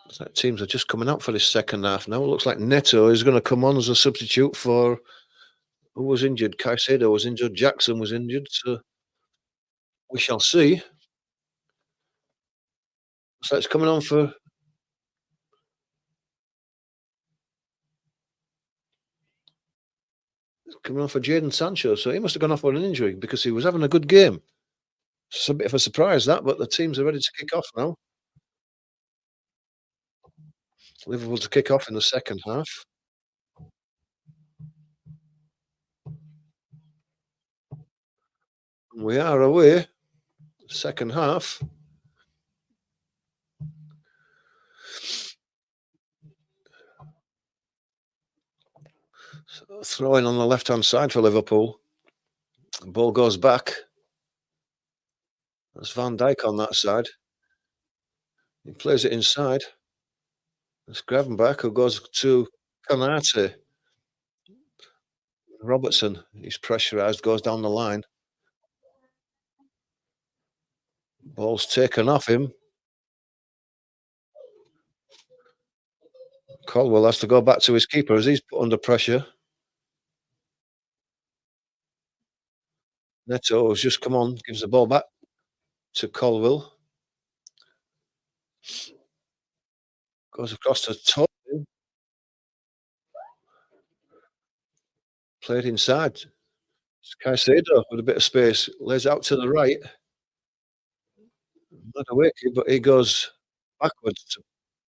So teams are just coming out for this second half now. It looks like Neto is going to come on as a substitute for who was injured. Caicedo was injured. Jackson was injured. So we shall see. So it's coming on for Jadon Sancho. So he must have gone off with an injury because he was having a good game. It's a bit of a surprise that, but the teams are ready to kick off now. Liverpool to kick off in the second half. We are away. Second half. So throwing on the left-hand side for Liverpool. The ball goes back. That's Van Dijk on that side. He plays it inside. It's Gravenberch who goes to Canate. Robertson, he's pressurised, goes down the line. Ball's taken off him. Colwell has to go back to his keeper as he's put under pressure. Neto has just come on, gives the ball back to Colwell. Goes across to Tony. Played inside. It's Caicedo with a bit of space. Lays out to the right. Madueke, but he goes backwards to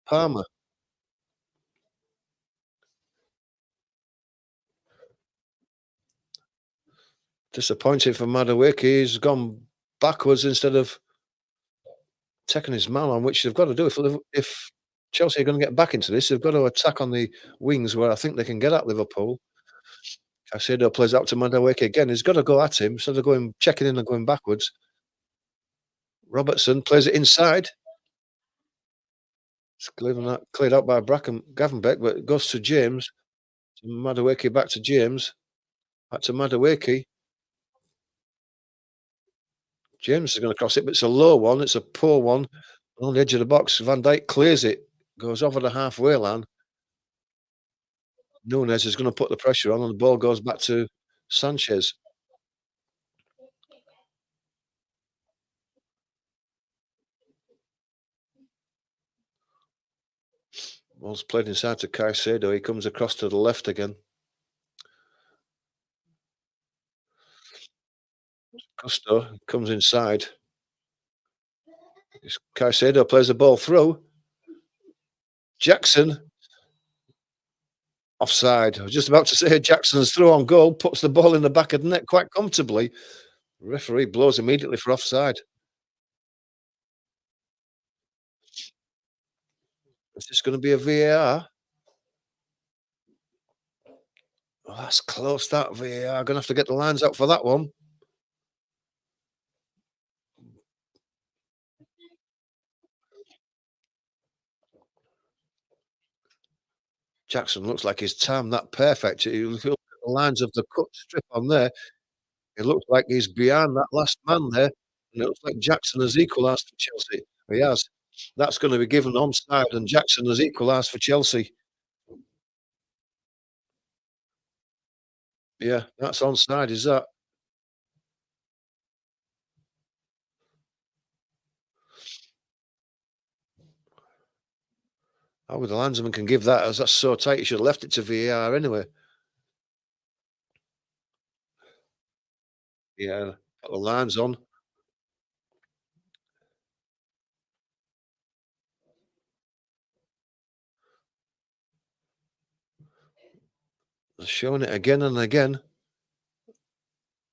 Palmer. Disappointing for Madueke. He's gone backwards instead of taking his man on, which they've got to do. If Chelsea are going to get back into this, they've got to attack on the wings where I think they can get at Liverpool. Caicedo plays out to Madueke again. He's got to go at him instead of checking in and going backwards. Robertson plays it inside. It's cleared out by Gavenbeck, but it goes to James. To Madueke, back to James. Back to Madueke. James is going to cross it, but it's a low one. It's a poor one. On the edge of the box, Van Dijk clears it. Goes over the halfway line. Nunes is going to put the pressure on, and the ball goes back to Sanchez. Ball's played inside to Caicedo. He comes across to the left again. Gusto comes inside. Caicedo plays the ball through. Jackson. Offside. I was just about to say Jackson's through on goal, puts the ball in the back of the net quite comfortably. The referee blows immediately for offside. Is this going to be a VAR? Oh, that's close, that VAR. Going to have to get the lines out for that one. Jackson looks like he's timed that perfect. You look at the lines of the cut strip on there. It looks like he's behind that last man there. And it looks like Jackson has equalised for Chelsea. He has. That's going to be given onside, and Jackson has equalised for Chelsea. Yeah, that's onside, is that? How the linesman can give that, as that's so tight, he should have left it to VAR anyway. Yeah, put the lines on. They're showing it again and again.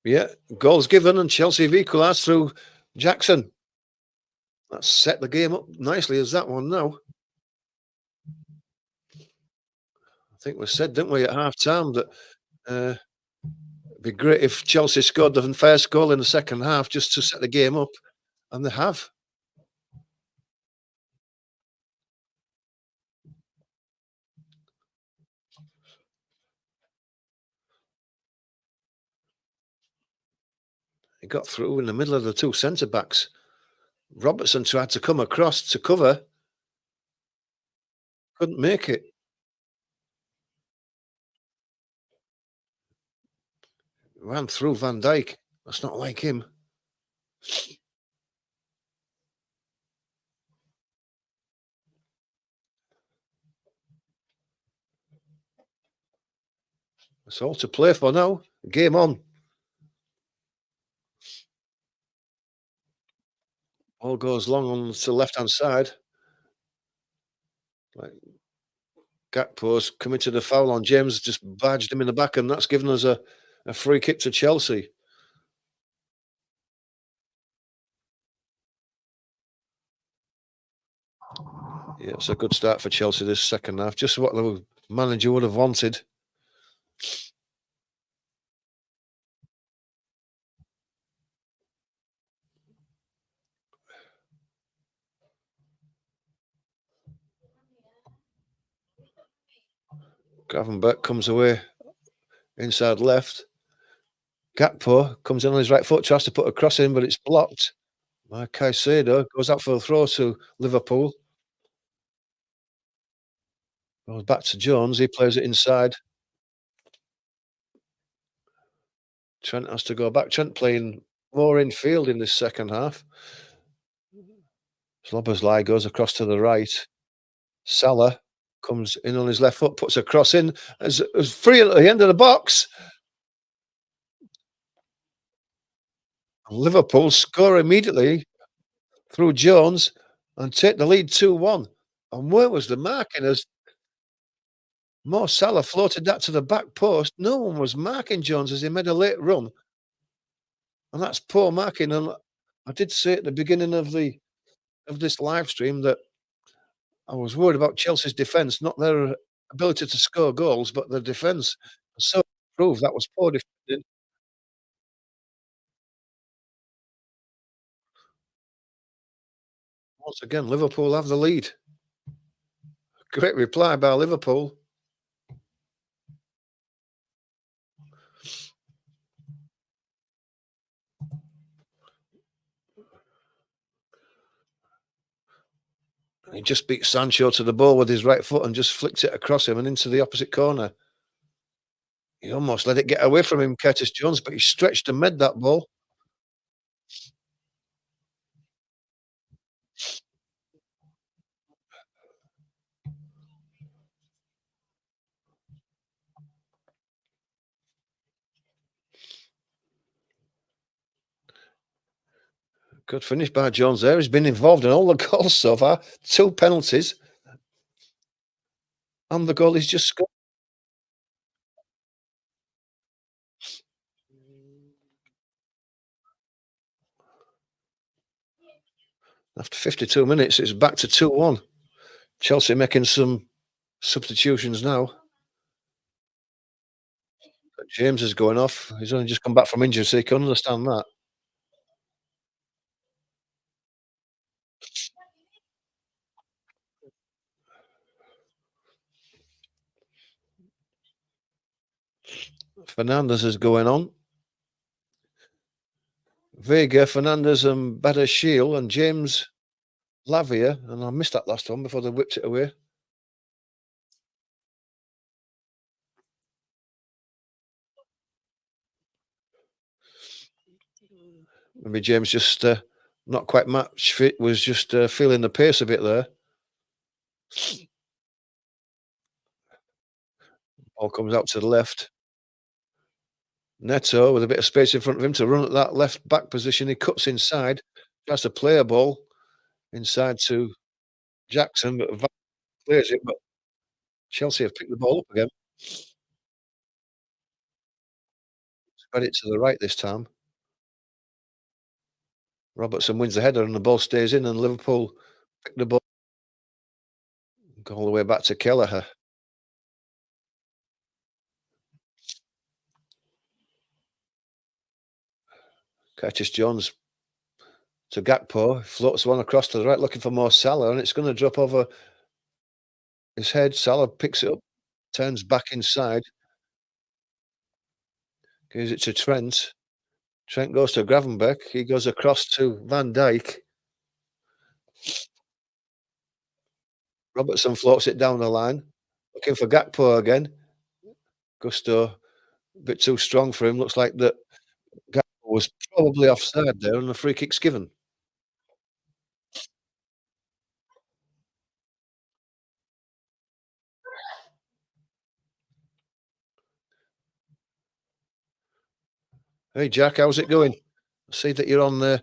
Yeah, goals given and Chelsea have equalised through Jackson. That's set the game up nicely as that one now. I think we said, didn't we, at half time that it'd be great if Chelsea scored the first goal in the second half just to set the game up, and they have. He got through in the middle of the two centre backs. Robertson tried to come across to cover, couldn't make it. Ran through Van Dijk. That's not like him. It's all to play for now. Game on. All goes long on to the left hand side. Like Gakpo's committed a foul on James, just badged him in the back, and that's given us a free kick to Chelsea. Yeah, it's a good start for Chelsea this second half. Just what the manager would have wanted. Gravenberch comes away inside left. Gakpo comes in on his right foot, tries to put a cross in, but it's blocked. Caicedo goes out for a throw to Liverpool. Goes back to Jones. He plays it inside. Trent has to go back. Trent playing more in field in this second half. Slobberslai goes across to the right. Salah comes in on his left foot, puts a cross in. As free at the end of the box. Liverpool score immediately through Jones and take the lead 2-1. And where was the marking as Mo Salah floated that to the back post? No one was marking Jones as he made a late run. And that's poor marking. And I did say at the beginning of this live stream that I was worried about Chelsea's defence, not their ability to score goals, but their defence. So proved that was poor defending. Once again, Liverpool have the lead. Great reply by Liverpool. He just beat Sancho to the ball with his right foot and just flicked it across him and into the opposite corner. He almost let it get away from him, Curtis Jones, but he stretched and made that ball. Good finish by Jones there. He's been involved in all the goals so far. 2 penalties. And the goal he's just scored. After 52 minutes, it's back to 2-1. Chelsea making some substitutions now. James is going off. He's only just come back from injury, so you can understand that. Fernandez is going on. Vega, Fernandez, and Badashil, and James Lavia. And I missed that last one before they whipped it away. Maybe James just not quite match fit, was just feeling the pace a bit there. Ball comes out to the left. Neto with a bit of space in front of him to run at that left back position. He cuts inside, tries to play a ball inside to Jackson, but Van clears it. But Chelsea have picked the ball up again. spread it to the right this time. Robertson wins the header and the ball stays in, and Liverpool pick the ball, go all the way back to Kelleher. Curtis Jones to Gakpo, floats one across to the right, looking for more Salah, and it's going to drop over his head. Salah picks it up, turns back inside, gives it to Trent. Trent goes to Gravenberch. He goes across to Van Dijk. Robertson floats it down the line, looking for Gakpo again. Gusto, a bit too strong for him. Looks like that Gakpo was probably offside there, and the free kick's given. Hey Jack, how's it going? I see that you're on the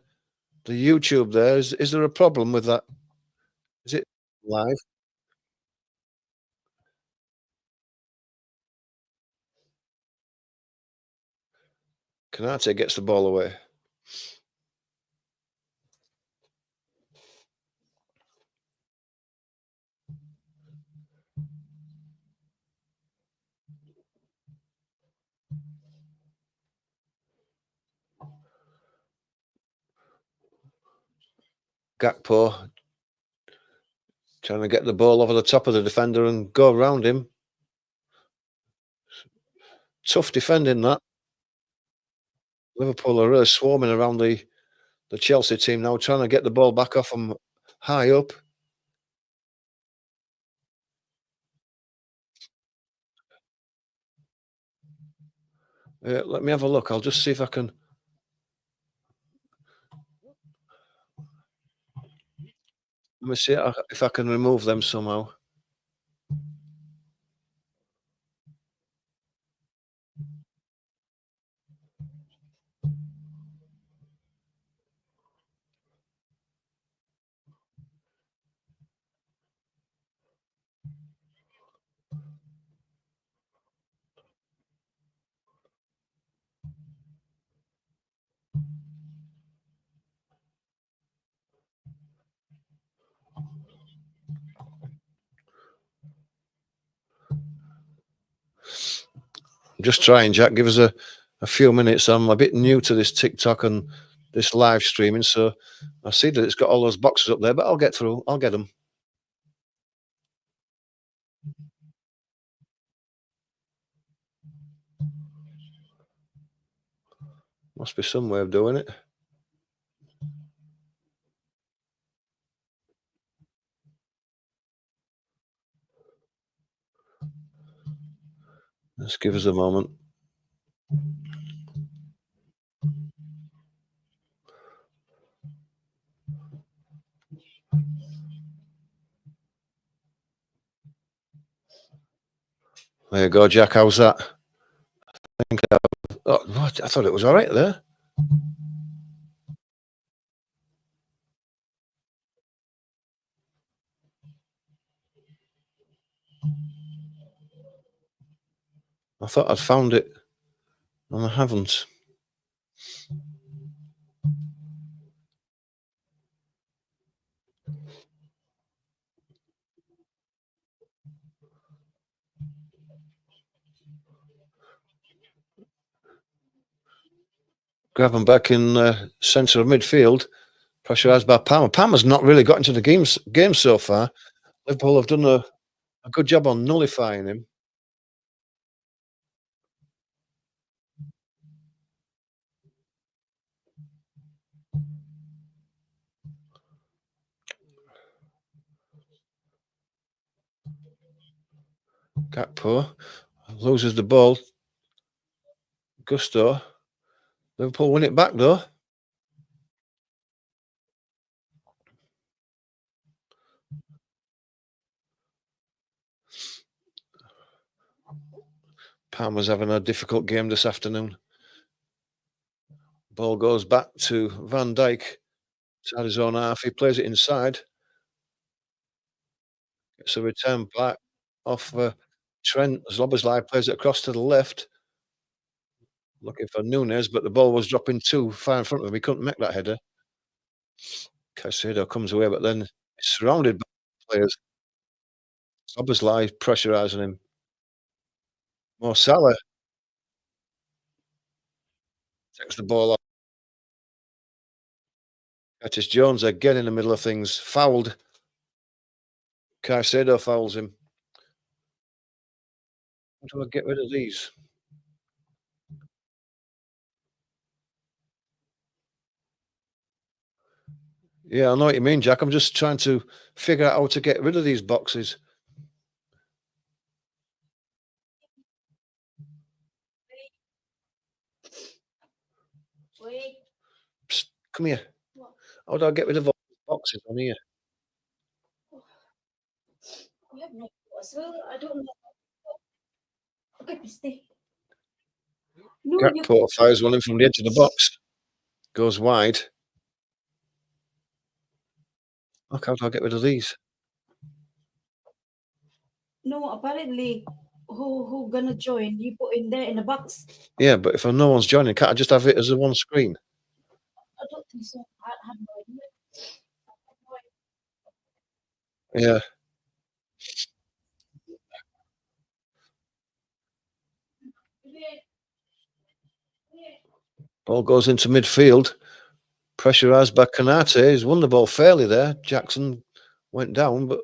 YouTube there. Is there a problem with that? Is it live? Canate gets the ball away. Gakpo trying to get the ball over the top of the defender and go around him. Tough defending that. Liverpool are really swarming around the Chelsea team now, trying to get the ball back off them high up. Let me have a look. I'll just see if I can. Let me see if I can remove them somehow. I'm just trying, Jack. Give us a few minutes. I'm a bit new to this TikTok and this live streaming, so I see that it's got all those boxes up there, but I'll get through. I'll get them. Must be some way of doing it. Just give us a moment. There you go, Jack. How's that? I think what? I thought it was all right there. I thought I'd found it, and I haven't. Grabbing back in centre of midfield, pressurised by Palmer. Palmer's not really got into the game so far. Liverpool have done a good job on nullifying him. Gakpo loses the ball. Gusto. Liverpool win it back though. Palmer's having a difficult game this afternoon. Ball goes back to Van Dijk. Inside his own half. He plays it inside. It's a return back off Trent. Zlobozlai plays it across to the left. looking for Nunes, but the ball was dropping too far in front of him. He couldn't make that header. Caicedo comes away, but then he's surrounded by players. Szoboszlai pressurising him. Mo Salah takes the ball off. Curtis Jones again in the middle of things. Fouled. Caicedo fouls him. How do I get rid of these? Yeah, I know what you mean, Jack. I'm just trying to figure out how to get rid of these boxes. Wait. Psst, come here. What? How do I get rid of all these boxes on here? You have no clue as well. I don't know. Okay, stay. No, you Gakpo fires one in from the edge of the box. Goes wide. Look, how do I get rid of these? no. Apparently, who gonna join? You put in there in the box. Yeah, but if no one's joining, can't I just have it as a one screen? I don't think so. I have no idea. Yeah. Ball goes into midfield. Pressurised by Kanate. He's won the ball fairly there. Jackson went down, but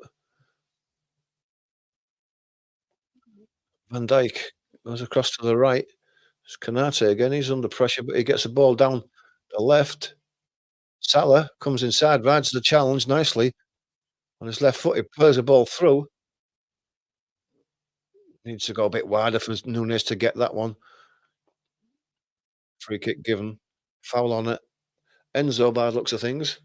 Van Dijk goes across to the right. It's Kanate again. He's under pressure, but he gets the ball down the left. Salah comes inside, rides the challenge nicely. On his left foot, he plays the ball through. Needs to go a bit wider for Nunes to get that one. Free kick given. Foul on it. Enzo, by the looks of things.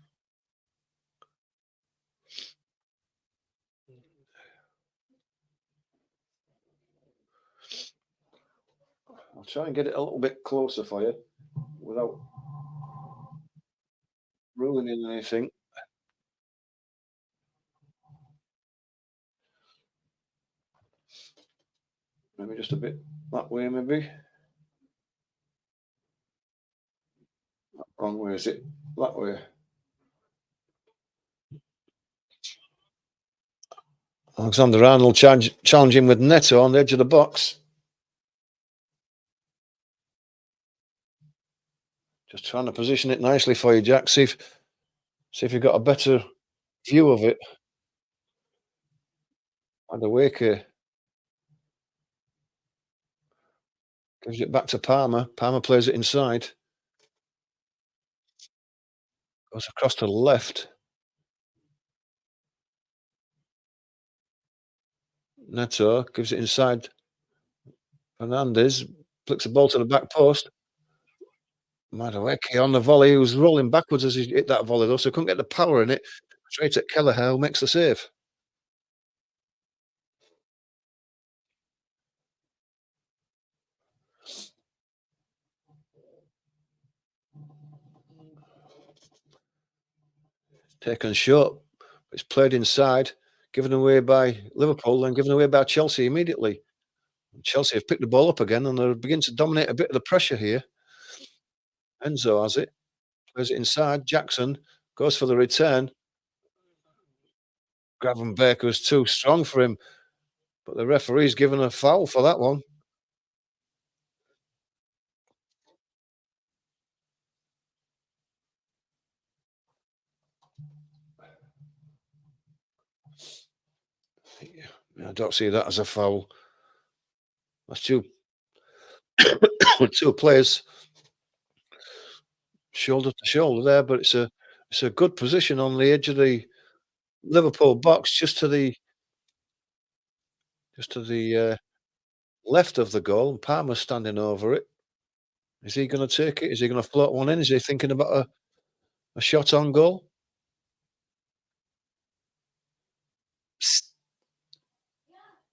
I'll try and get it a little bit closer for you without ruining anything. Maybe just a bit that way, maybe. Wrong way, is it? That way. Alexander-Arnold challenging with Neto on the edge of the box. Just trying to position it nicely for you, Jack. See if you've got a better view of it. And Awake gives it back to Palmer. Palmer plays it inside. Goes across to the left. Neto gives it inside. Fernandez flicks the ball to the back post. Madueke on the volley. He was rolling backwards as he hit that volley, though, so he couldn't get the power in it. Straight at Kelleher, who makes the save. Taken short. It's played inside, given away by Liverpool, and given away by Chelsea immediately. Chelsea have picked the ball up again, and they're beginning to dominate a bit of the pressure here. Enzo has it, plays it inside. Jackson goes for the return. Gravenberch was too strong for him, but the referee's given a foul for that one. I don't see that as a foul. That's two players shoulder to shoulder there, but it's a good position on the edge of the Liverpool box, just to the left of the goal, and Palmer's standing over it. Is he going to take it? Is he going to float one in? Is he thinking about a shot on goal? Psst,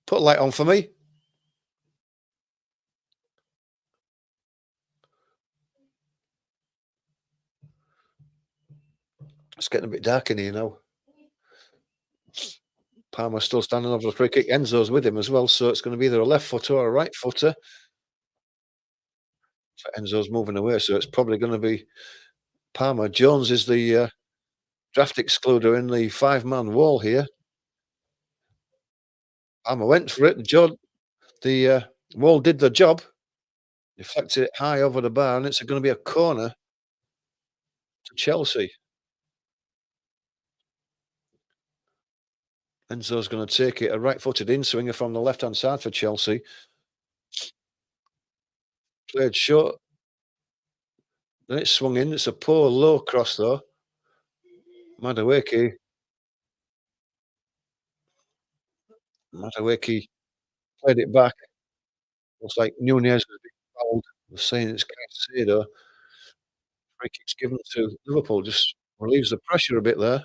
put a light on for me. It's getting a bit dark in here now. Palmer's still standing over the free kick. Enzo's with him as well, so it's going to be either a left footer or a right footer. Enzo's moving away, so it's probably going to be Palmer. Jones is the draft excluder in the five-man wall here. Palmer went for it. The wall did the job. Deflected it high over the bar, and it's going to be a corner to Chelsea. Enzo's going to take it. A right-footed in-swinger from the left-hand side for Chelsea. Played short. Then it swung in. It's a poor low cross, though. Madueke played it back. Looks like Nunez was being fouled. They're saying it's Caicedo. Free kick's given to Liverpool. Just relieves the pressure a bit there.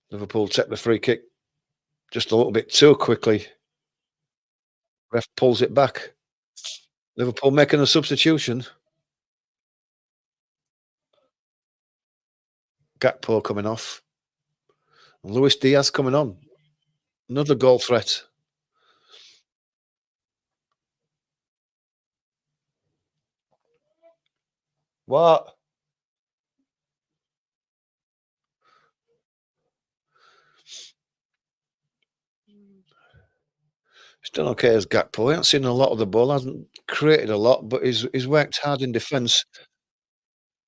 Liverpool take the free kick just a little bit too quickly. Ref pulls it back. Liverpool making a substitution. Gakpo coming off. And Luis Diaz coming on. Another goal threat. What? He's done okay as Gakpo. He hasn't seen a lot of the ball, hasn't created a lot, but he's worked hard in defence.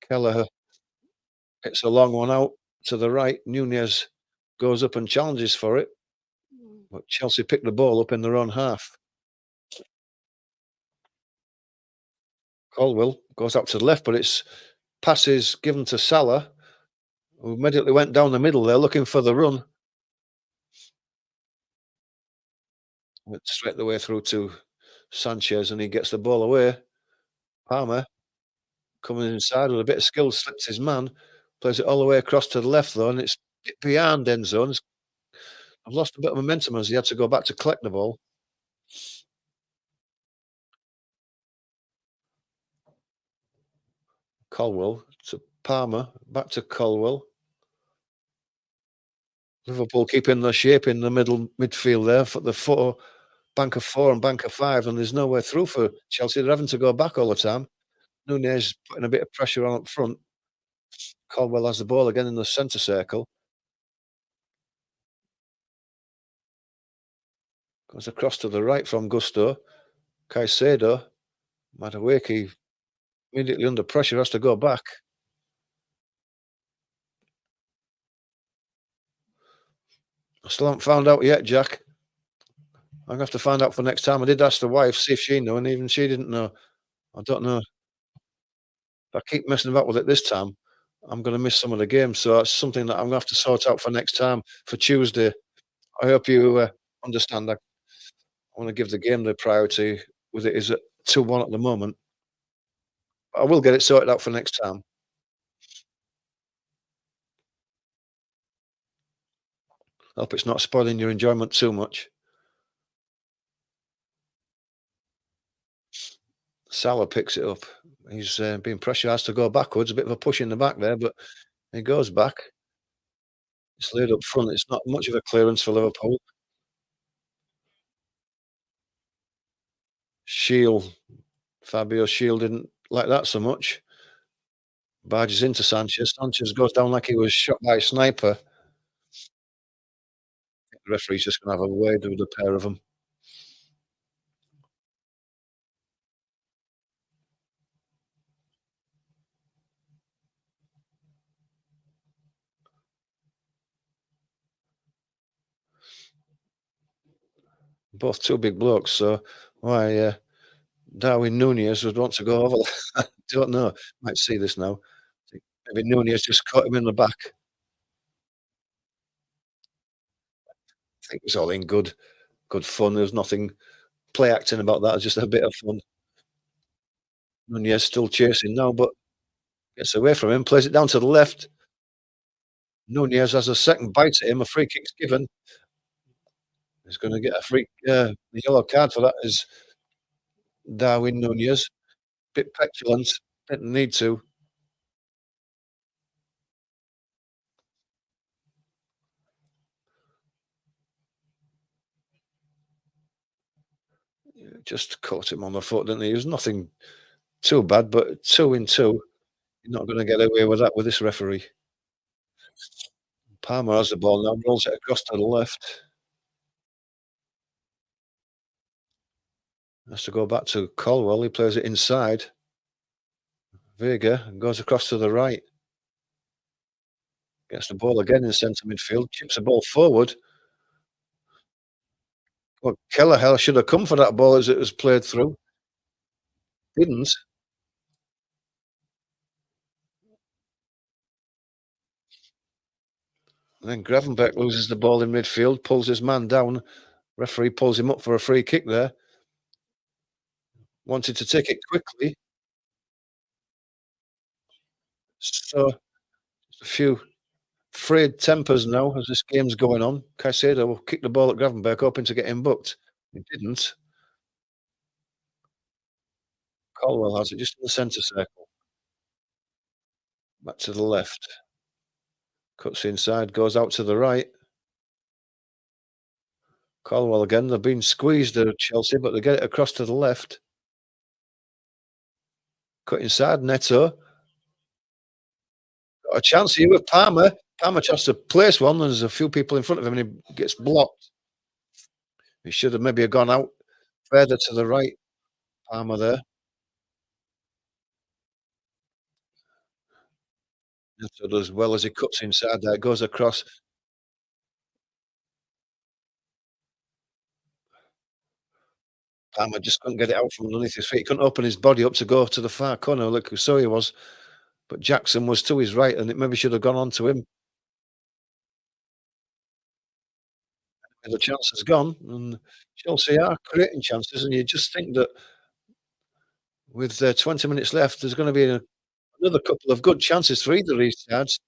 Kelleher hits a long one out to the right. Nunez goes up and challenges for it. But Chelsea pick the ball up in their own half. Colwill goes out to the left, but it's passes given to Salah, who immediately went down the middle there looking for the run. Went straight the way through to Sanchez, and he gets the ball away. Palmer coming inside with a bit of skill, slips his man, plays it all the way across to the left though, and it's behind end zones. I've lost a bit of momentum as he had to go back to collect the ball. Colwill to Palmer, back to Colwill. Liverpool keeping the shape in the midfield there for the bank of four and bank of five, and there's nowhere through for Chelsea. They're having to go back all the time. Nunez putting a bit of pressure on up front. Colwill has the ball again in the centre circle. Goes across to the right from Gusto. Caicedo. Madueke immediately under pressure, has to go back. I still haven't found out yet, Jack. I'm gonna have to find out for next time. I did ask the wife, see if she knew, and even she didn't know. I don't know. If I keep messing about with it this time, I'm gonna miss some of the games. So that's something that I'm gonna have to sort out for next time for Tuesday. I hope you understand. I want to give the game the priority with it is at 2-1 at the moment. I will get it sorted out for next time. Hope it's not spoiling your enjoyment too much. Salah picks it up. He's being pressurised to go backwards. A bit of a push in the back there, but he goes back. It's laid up front. It's not much of a clearance for Liverpool. Shield, Fabio Shield didn't like that so much. Barges into Sanchez. Sanchez goes down like he was shot by a sniper. The referee's just going to have a word with the pair of them. Both two big blokes, so why Darwin Nunez would want to go over. I don't know. Might see this now. Maybe Nunez just caught him in the back. I think it was all in good fun. There's nothing play acting about that. It's just a bit of fun. Nunez still chasing now, but gets away from him, plays it down to the left. Nunez has a second bite at him. A free kick's given. He's going to get a yellow card for that. Is Darwin Nunez bit petulant? Didn't need to. Just caught him on the foot, didn't he? It was nothing too bad, but 2 in 2. You're not going to get away with that with this referee. Palmer has the ball now, rolls it across to the left. Has to go back to Colwell. He plays it inside. Vega goes across to the right. Gets the ball again in centre midfield. Chips the ball forward. Well, Kelleher should have come for that ball as it was played through. Didn't. And then Gravenberch loses the ball in midfield, pulls his man down. Referee pulls him up for a free kick there. Wanted to take it quickly. So a few frayed tempers now as this game's going on. Caicedo will kick the ball at Gravenberch, hoping to get him booked. He didn't. Colwell has it just in the centre circle. Back to the left. Cuts inside, goes out to the right. Colwell again. They've been squeezed at Chelsea, but they get it across to the left. Cut inside, Neto. Got a chance here with Palmer. Palmer tries to place one. There's a few people in front of him and he gets blocked. He should have maybe gone out further to the right. Palmer there. Neto does well as he cuts inside there. Goes across. Palmer just couldn't get it out from underneath his feet. He couldn't open his body up to go to the far corner. Look who so he was. But Jackson was to his right and it maybe should have gone on to him. The chance has gone, and Chelsea are creating chances, and you just think that with 20 minutes left, there's going to be another couple of good chances for either of these sides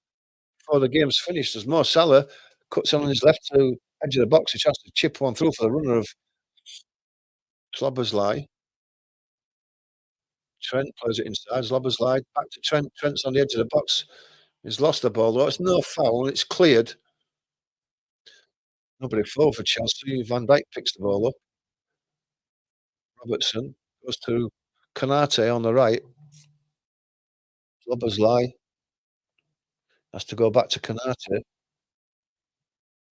before the game's finished. As Mo Salah cuts on his left to edge of the box, he tries to chip one through for the runner of Slobbersley. Trent plays it inside. Slobbersley back to Trent. Trent's on the edge of the box. He's lost the ball, though. It's no foul, and it's cleared. Nobody fall for Chelsea. Van Dijk picks the ball up. Robertson goes to Konate on the right. Slobbersley has to go back to Konate,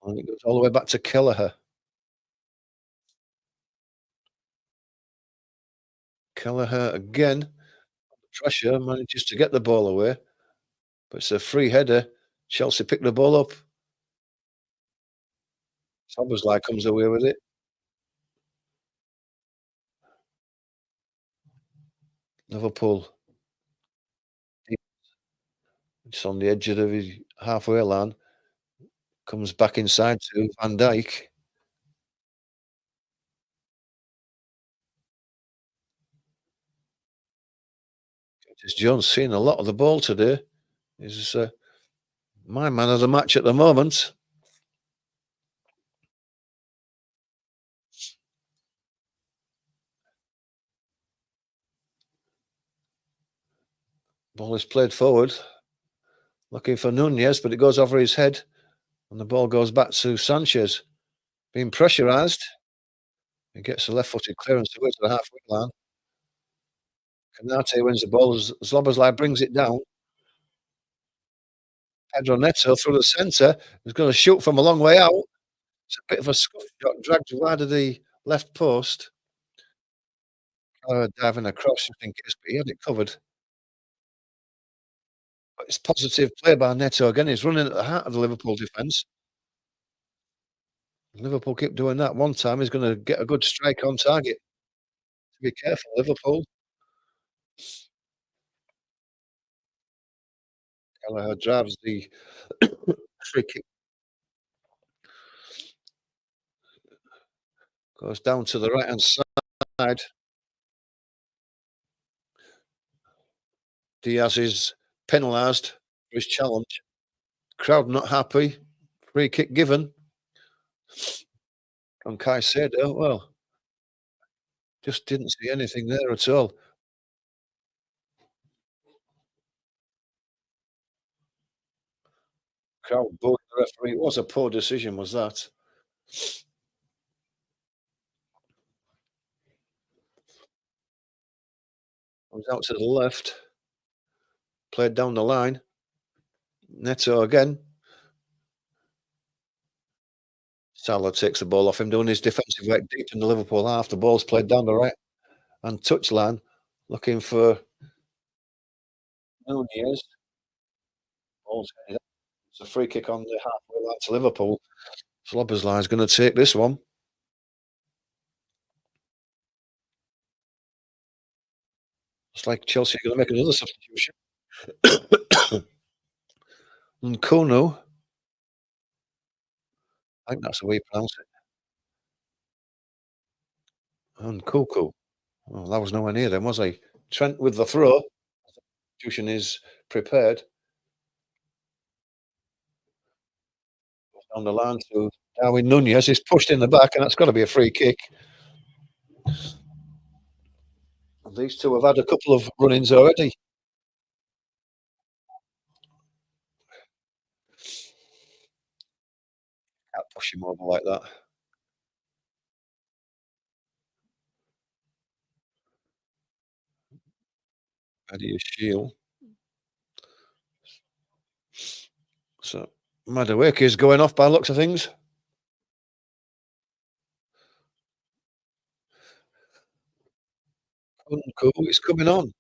and it goes all the way back to Kelleher. Kelleher again, under pressure, manages to get the ball away, but it's a free header. Chelsea pick the ball up. Slobbersley comes away with it. Liverpool, just on the edge of the halfway line, comes back inside to Van Dijk. Curtis Jones seeing a lot of the ball today. He's my man of the match at the moment. Ball is played forward, looking for Nunez, but it goes over his head, and the ball goes back to Sanchez. Being pressurised. He gets a left-footed clearance to go to the halfway line. Konate wins the ball as Slobbersley brings it down. Pedro Neto through the centre. He's going to shoot from a long way out. It's a bit of a scuff shot, dragged wide of the left post. Diving across just in case, but he had it covered. But it's positive play by Neto again. He's running at the heart of the Liverpool defence. Liverpool keep doing that. One time he's going to get a good strike on target. Be careful, Liverpool. Kelleher drives the free kick. Goes down to the right-hand side. Diaz is penalised for his challenge. Crowd not happy. Free kick given. On Caicedo, well, just didn't see anything there at all. Crowd booing the referee. It was a poor decision, was that? Comes out to the left, played down the line. Neto again. Salah takes the ball off him, doing his defensive work deep in the Liverpool half. The ball's played down the right hand touchline, looking for Nunez. Ball's headed up. It's a free kick on the halfway line to Liverpool. Slobber's going to take this one. It's like Chelsea are going to make another substitution. And Kuno, I think that's the way you pronounce it. And Kuku. Oh, that was nowhere near them, was he? Trent with the throw. Substitution is prepared. On the line to Darwin Nunez. He's pushed in the back, and that's got to be a free kick. And these two have had a couple of run-ins already. Can't push him over like that. Eddie Shield. So Madueke is going off by the looks of things. Cool. It's coming on.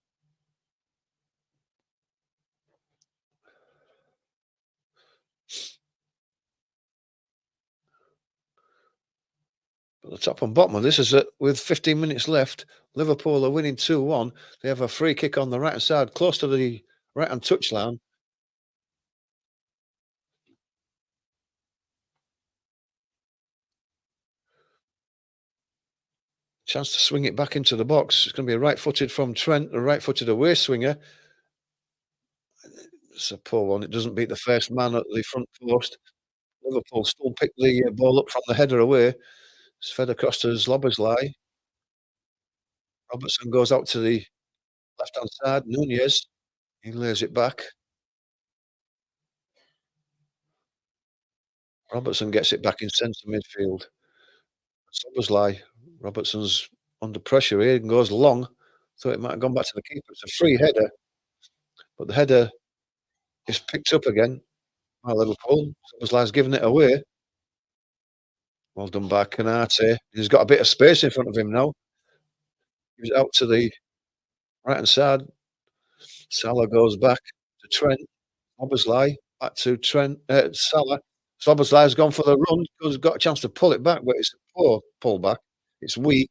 But the top and bottom of this is that with 15 minutes left, Liverpool are winning 2-1. They have a free kick on the right-hand side, close to the right-hand touchline. Chance to swing it back into the box. It's going to be a right-footed from Trent, a right-footed away swinger. It's a poor one. It doesn't beat the first man at the front post. Liverpool still pick the ball up from the header away. It's fed across to Zlobozlai. Robertson goes out to the left-hand side. Nunez, he lays it back. Robertson gets it back in centre midfield. Zlobozlai. Robertson's under pressure here and goes long. Thought it might have gone back to the keeper. It's a free header, but the header is picked up again by Liverpool. Zlobozlai's giving it away. Well done by Canate. He's got a bit of space in front of him now. He's out to the right-hand side. Salah goes back to Trent. Szoboszlai back to Trent. Salah. Szoboszlai's gone for the run. He's got a chance to pull it back, but it's a poor pullback. It's weak.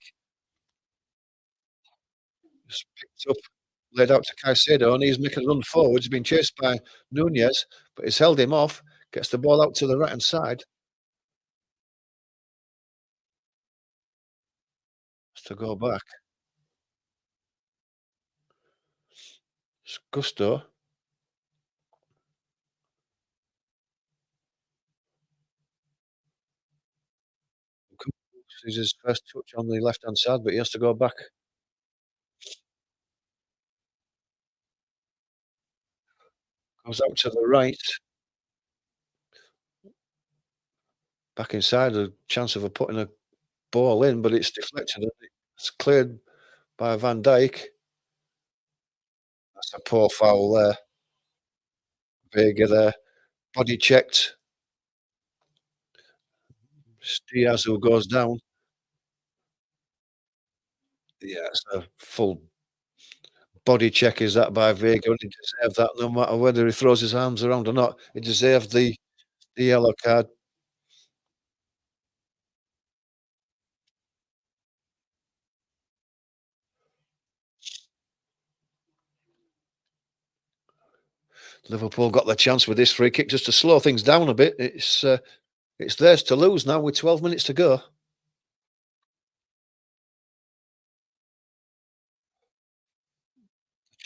It's picked up, laid out to Caicedo, and he's making a run forward. He's been chased by Nunez, but he's held him off. Gets the ball out to the right-hand side. Has to go back. It's Gusto. This is his first touch on the left-hand side, but he has to go back. Goes out to the right. Back inside, a chance of putting a ball in, but it's deflected. It's cleared by Van Dijk. That's a poor foul there. Vega there. Body checked. It's Diaz who goes down. Yeah, it's a full body check is that by Vega, and he deserved that no matter whether he throws his arms around or not. He deserved the yellow card. Liverpool got the chance with this free kick just to slow things down a bit. It's theirs to lose now with 12 minutes to go.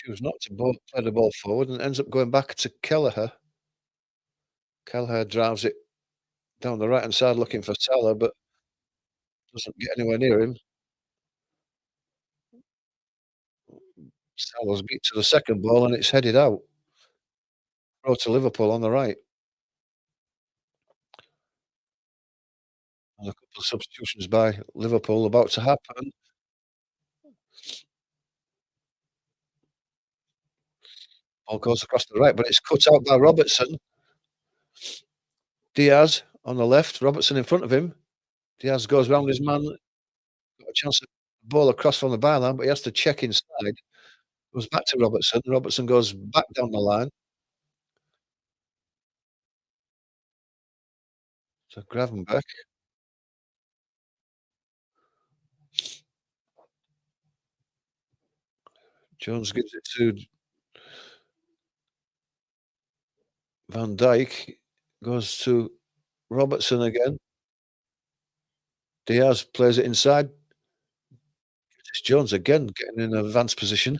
Choose not to play the ball forward and ends up going back to Kelleher. Kelleher drives it down the right-hand side looking for Salah, but doesn't get anywhere near him. Salah's beat to the second ball and it's headed out. Throw to Liverpool on the right. And a couple of substitutions by Liverpool about to happen. Ball goes across the right, but it's cut out by Robertson. Diaz on the left, Robertson in front of him. Diaz goes round his man, got a chance to ball across from the byline, but he has to check inside. Goes back to Robertson. Robertson goes back down the line. So Gravenberch. Jones gives it to Van Dijk. Goes to Robertson again. Diaz plays it inside. It's Jones again getting in an advanced position.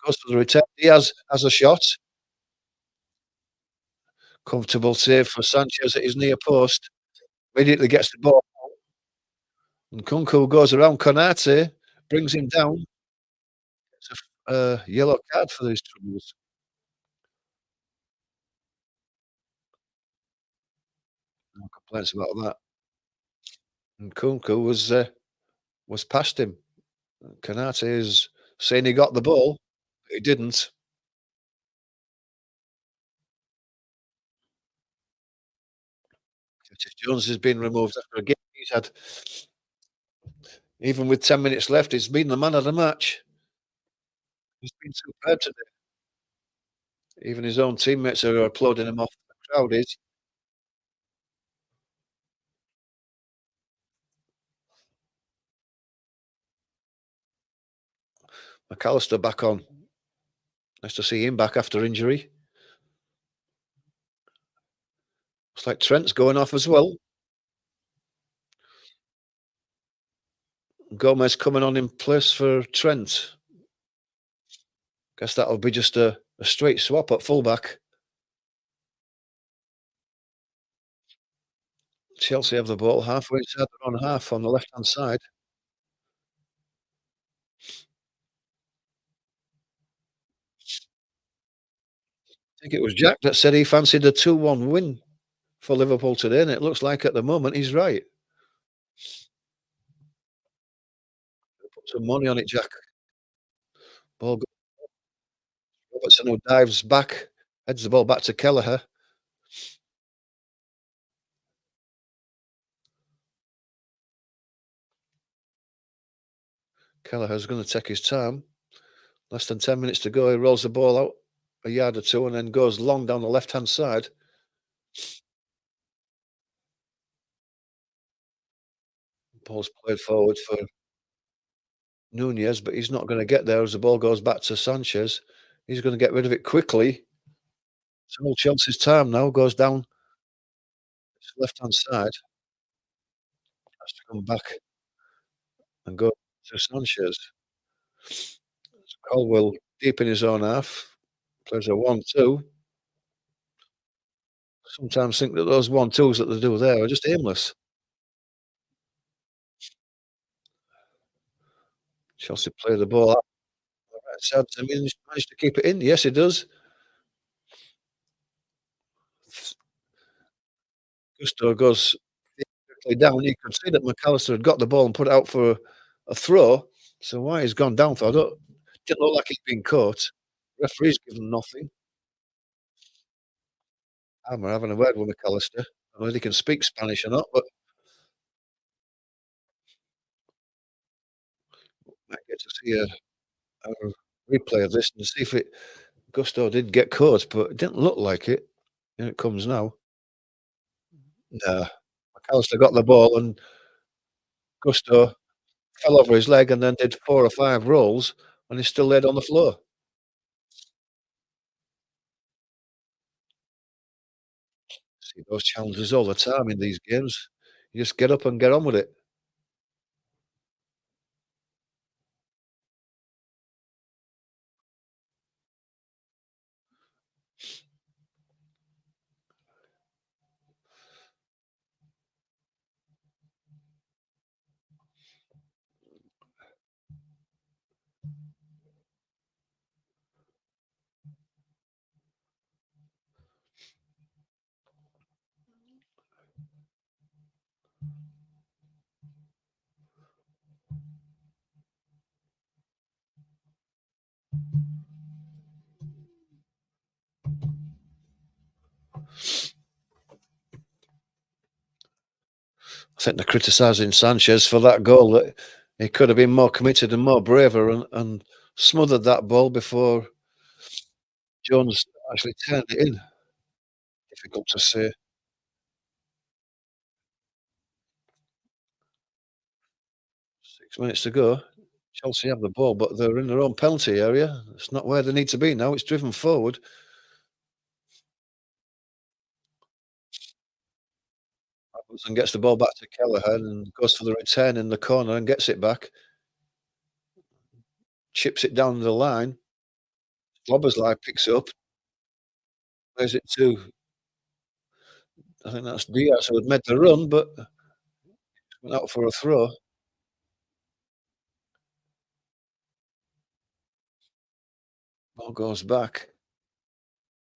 Goes for the return. Diaz has a shot. Comfortable save for Sanchez at his near post. Immediately gets the ball. And Kunku goes around Konate, brings him down. It's a yellow card for these troubles. No complaints about that. And Kunku was past him. Konate is saying he got the ball, but he didn't. Curtis Jones has been removed after a game he's had. Even with 10 minutes left, he's been the man of the match. He's been superb today. Even his own teammates are applauding him off the crowd is. McAllister back on. Nice to see him back after injury. Looks like Trent's going off as well. Gomez coming on in place for Trent. Guess that'll be just a straight swap at fullback. Chelsea have the ball halfway inside their own half on the left-hand side. I think it was Jack that said he fancied a 2-1 win for Liverpool today, and it looks like at the moment he's right. Put some money on it, Jack. Ball go Robertson who dives back, heads the ball back to Kelleher. Kelleher's gonna take his time. Less than 10 minutes to go. He rolls the ball out a yard or two and then goes long down the left-hand side. Ball's played forward for Nunez, but he's not gonna get there as the ball goes back to Sanchez. He's gonna get rid of it quickly. It's all Chelsea's time now, goes down his left-hand side. Has to come back and go to Sanchez. Colwill deep in his own half. Plays a 1-2. Sometimes think that those 1-2s that they do there are just aimless. Chelsea play the ball out the right side. I mean, he's managed to keep it in. Yes, he does. Gusto goes quickly down. You could see that McAllister had got the ball and put it out for a throw. So why he's gone down for, I don't didn't look like he'd been caught. Referee's given nothing. We're having a word with McAllister. I don't know if he can speak Spanish or not, but might get to see a replay of this and see if it Gusto did get caught, but it didn't look like it. Here it comes now. Nah, McAllister got the ball and Gusto fell over his leg and then did 4 or 5 rolls, and he's still laid on the floor. See those challenges all the time in these games. You just get up and get on with it. think they're criticising Sanchez for that goal, that he could have been more committed and more braver and smothered that ball before Jones actually turned it in. Difficult to say. 6 minutes to go. Chelsea have the ball, but they're in their own penalty area. It's not where they need to be now. It's driven forward. Robertson gets the ball back to Kelleher and goes for the return in the corner and gets it back. Chips it down the line. Slobberslai picks it up. Plays it to, I think that's Diaz who had made the run, but went out for a throw. Ball goes back.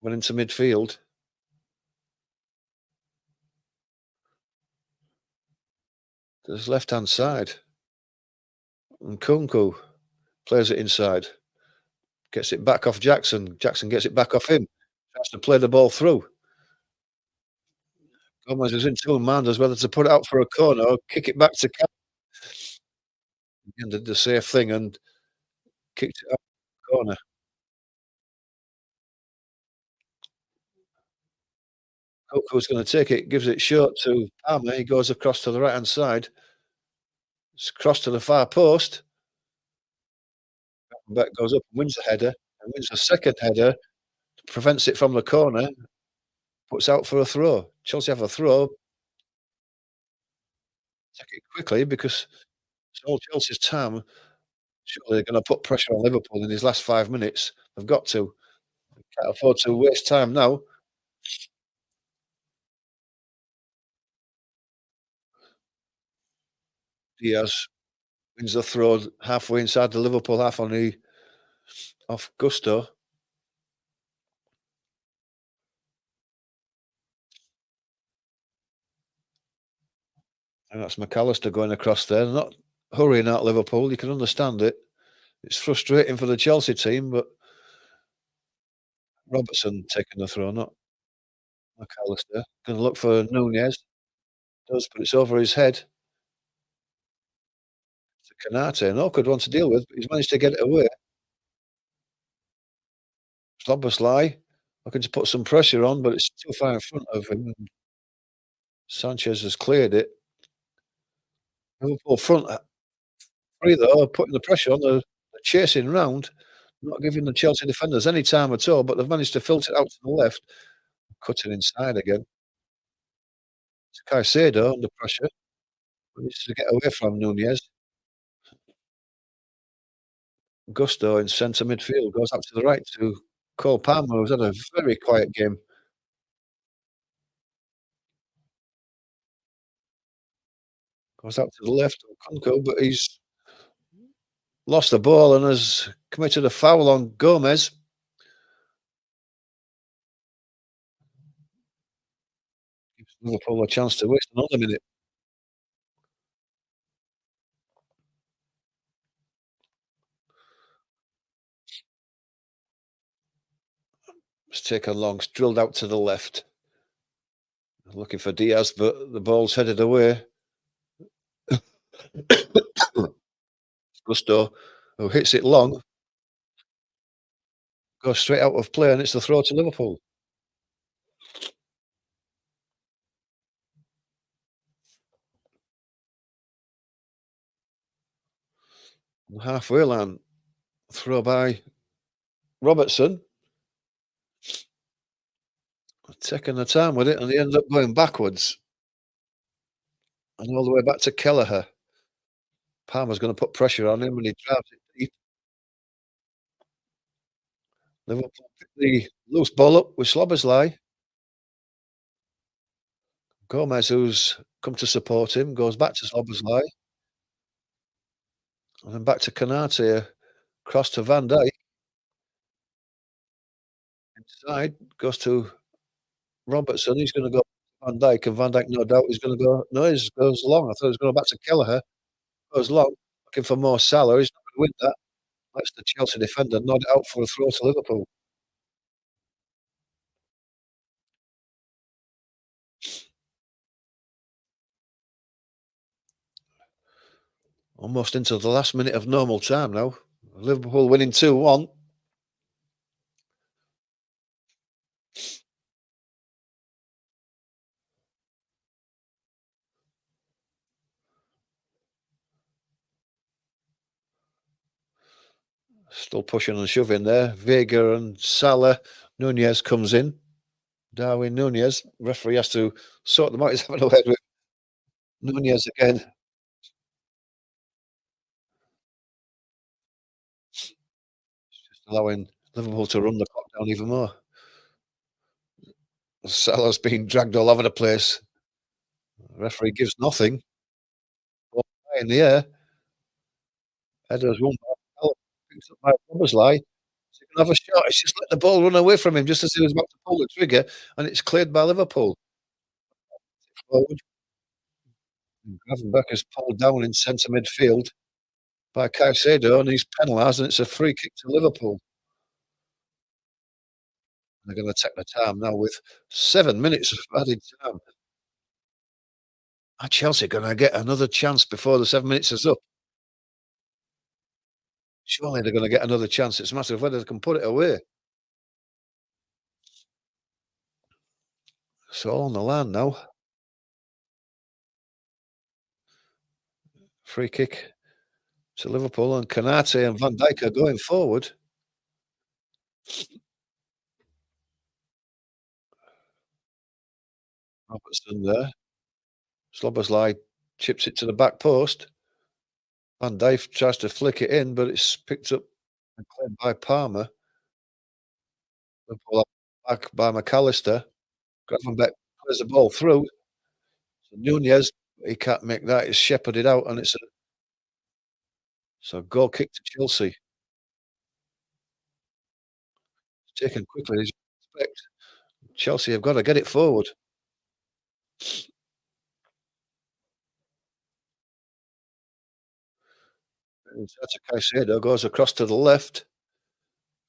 Went into midfield. To his left-hand side. And Kunku plays it inside. Gets it back off Jackson. Jackson gets it back off him. Has to play the ball through. Gomez is in two man as whether to put it out for a corner or kick it back to Cal. And did the safe thing and kicked it out the corner. Kunku's going to take it, gives it short to Palmer. He goes across to the right-hand side. It's crossed to the far post. Back goes up and wins the header and wins a second header, prevents it from the corner, puts out for a throw. Chelsea have a throw. Take it quickly because it's all Chelsea's time. Surely they're going to put pressure on Liverpool in these last 5 minutes. They've got to. Can't afford to waste time now. Diaz wins the throw halfway inside the Liverpool half on the off Gusto. And that's McAllister going across there. They're not hurrying out Liverpool. You can understand it. It's frustrating for the Chelsea team, but Robertson taking the throw, not McAllister. Gonna look for Nunez. Does, but it's over his head. It's a Canate, an awkward one to deal with, but he's managed to get it away. Szoboszlai looking to put some pressure on, but it's too far in front of him. And Sanchez has cleared it. Liverpool front three though, are putting the pressure on. They're chasing round, not giving the Chelsea defenders any time at all, but they've managed to filter it out to the left, cutting inside again. It's Caicedo under pressure. He needs to get away from Nunez. Gusto in centre midfield goes out to the right to Cole Palmer, who's had a very quiet game. Goes out to the left of Kunku, but he's lost the ball and has committed a foul on Gomez. Gives Liverpool a chance to waste another minute. It's taken long. It's drilled out to the left. Looking for Diaz, but the ball's headed away. Gusto, who hits it long, goes straight out of play, and it's the throw to Liverpool. Halfway line, throw by Robertson. Taking the time with it, and they end up going backwards. And all the way back to Kelleher. Palmer's gonna put pressure on him, and he drives it deep. Liverpool pick the loose ball up with Szoboszlai. Gomez, who's come to support him, goes back to Szoboszlai. And then back to Konate, cross to Van Dijk. Inside, goes to Robertson. He's gonna go Van Dijk, and Van Dijk, no doubt, is gonna go no, he goes long. I thought he was going back to Kelleher. Goes long, looking for more Salah. He's not gonna win that. Lets the Chelsea defender nod it out for a throw to Liverpool. Almost into the last minute of normal time now. Liverpool winning 2-1. Still pushing and shoving there. Vega and Salah. Nunez comes in. Darwin Nunez. Referee has to sort them out. He's having a word with Nunez again. Just allowing Liverpool to run the clock down even more. Salah's being dragged all over the place. Referee gives nothing. Ball high in the air. Headers won by Salah. Picks up by Szoboszlai. Is he gonna have a shot? He's just let the ball run away from him just as he was about to pull the trigger, and it's cleared by Liverpool. Forward. Gravenberch is pulled down in centre midfield by Caicedo, and he's penalised, and it's a free kick to Liverpool. They're gonna take the time now with 7 minutes of added time. Are Chelsea gonna get another chance before the 7 minutes is up? Surely they're gonna get another chance. It's a matter of whether they can put it away. It's all on the line now. Free kick to Liverpool, and Konate and Van Dijk are going forward. Robertson there. Szoboszlai chips it to the back post. Van Dijk tries to flick it in, but it's picked up and cleared by Palmer. Liverpool back by McAllister. Gravenberch plays the ball through. So Nunez, he can't make that. It's shepherded out, and it's a goal kick to Chelsea. It's taken quickly as you'd expect. Chelsea have got to get it forward. That's Caicedo goes across to the left.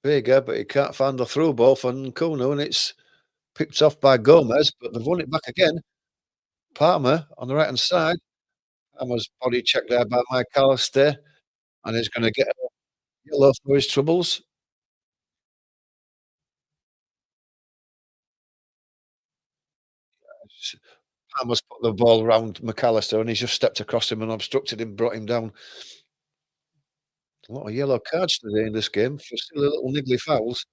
Vega, but he can't find the through ball for Nkunku, and it's picked off by Gomez, but they've won it back again. Palmer on the right-hand side. Palmer's body checked there by McAllister, and he's gonna get a yellow for his troubles. Palmer's put the ball around McAllister, and he's just stepped across him and obstructed him, brought him down. A lot of yellow cards today in this game for silly little niggly fouls.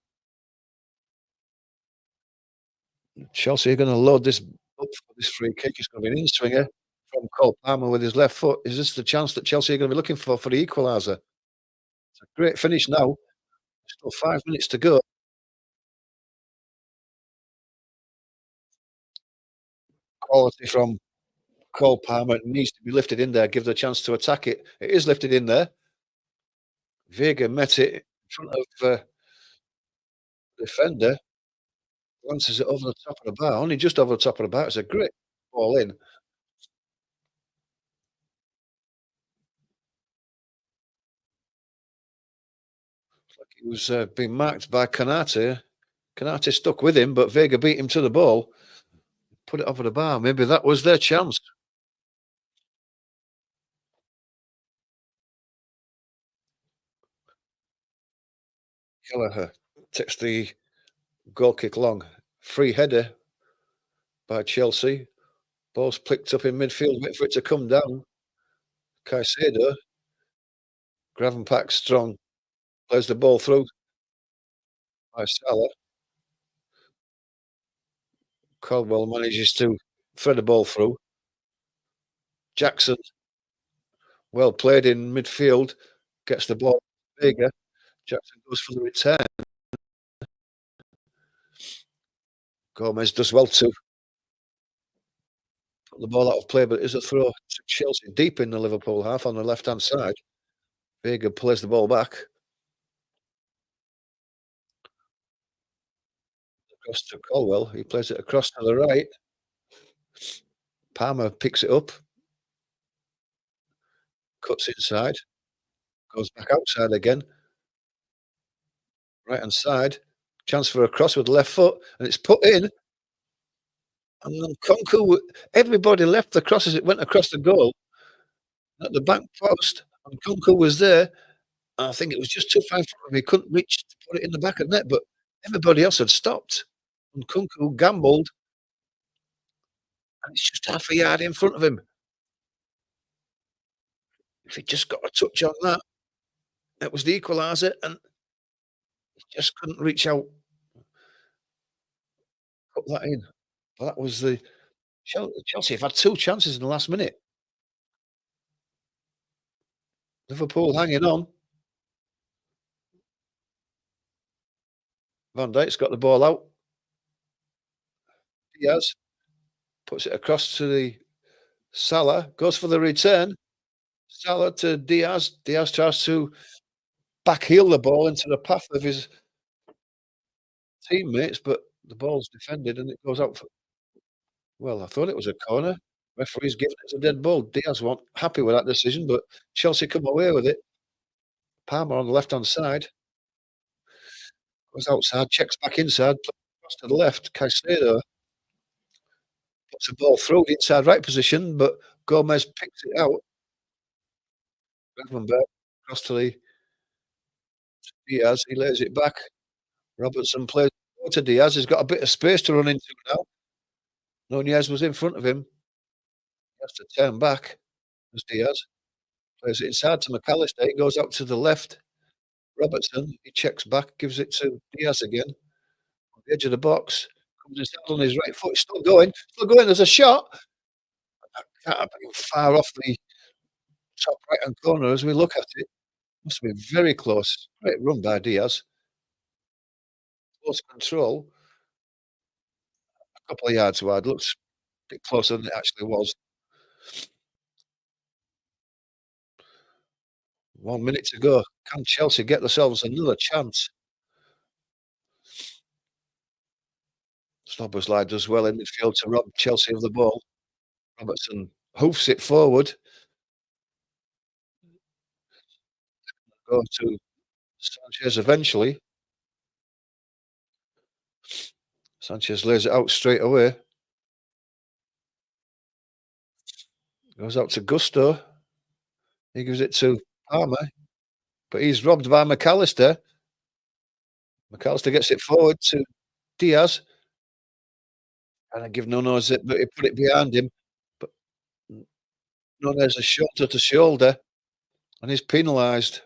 Chelsea are gonna load this up for this free kick. It's gonna be an in-swinger from Cole Palmer with his left foot. Is this the chance that Chelsea are gonna be looking for the equaliser? It's a great finish now. Still 5 minutes to go. Quality from Cole Palmer needs to be lifted in there, give the chance to attack it. It is lifted in there. Vega met it in front of the defender, glances it over the top of the bar, only just over the top of the bar. It's a great ball in. It's like he was being marked by Konate. Konate stuck with him, but Vega beat him to the ball, put it over the bar. Maybe that was their chance. Kelleher takes the goal kick long. Free header by Chelsea. Ball's picked up in midfield, wait for it to come down. Caicedo, Gravenberch strong, plays the ball through by Salah. Caldwell manages to thread the ball through. Jackson, well played in midfield, gets the ball bigger. Jackson goes for the return. Gomez does well to put the ball out of play, but it is a throw to Chelsea deep in the Liverpool half on the left-hand side. Vega plays the ball back. Across to Caldwell. He plays it across to the right. Palmer picks it up. Cuts inside. Goes back outside again. Right-hand side. Chance for a cross with the left foot, and it's put in. And then Nkunku, everybody left the cross as it went across the goal. at the back post, and Kunku was there. And I think it was just too far in front of him. He couldn't reach to put it in the back of the net, but everybody else had stopped. And Kunku gambled, and it's just half a yard in front of him. If he just got a touch on that, it was the equaliser, and he just couldn't reach out, put that in. But that was the Chelsea have had 2 chances in the last minute. Liverpool hanging on. Van Dijk's got the ball out. Diaz puts it across to the Salah, goes for the return. Salah to Diaz. Diaz tries to backheel the ball into the path of his teammates, but the ball's defended and it goes out for, well, I thought it was a corner. Referee's given it as a dead ball. Diaz wasn't happy with that decision, but Chelsea come away with it. Palmer on the left-hand side goes outside, checks back inside, across to the left. Caicedo puts the ball through the inside right position, but Gomez picks it out. Gravenberch across to the Diaz. He lays it back. Robertson plays to Diaz. He's got a bit of space to run into now. Nunez was in front of him. He has to turn back as Diaz plays it inside to McAllister. It goes out to the left. Robertson, he checks back, gives it to Diaz again. On the edge of the box. Comes inside on his right foot. Still going. Still going. There's a shot. Can't have been far off the top right-hand corner as we look at it. Must have been very close. Great run by Diaz. Close control. A couple of yards wide. Looks a bit closer than it actually was. 1 minute to go. Can Chelsea get themselves another chance? Szoboszlai does well in midfield to rob Chelsea of the ball. Robertson hoofs it forward. Go to Sanchez eventually. Sanchez lays it out straight away. Goes out to Gusto. He gives it to Palmer, but he's robbed by McAllister. McAllister gets it forward to Diaz. And I give Nunez it, but he put it behind him. But Nunez is shoulder to shoulder, and he's penalised.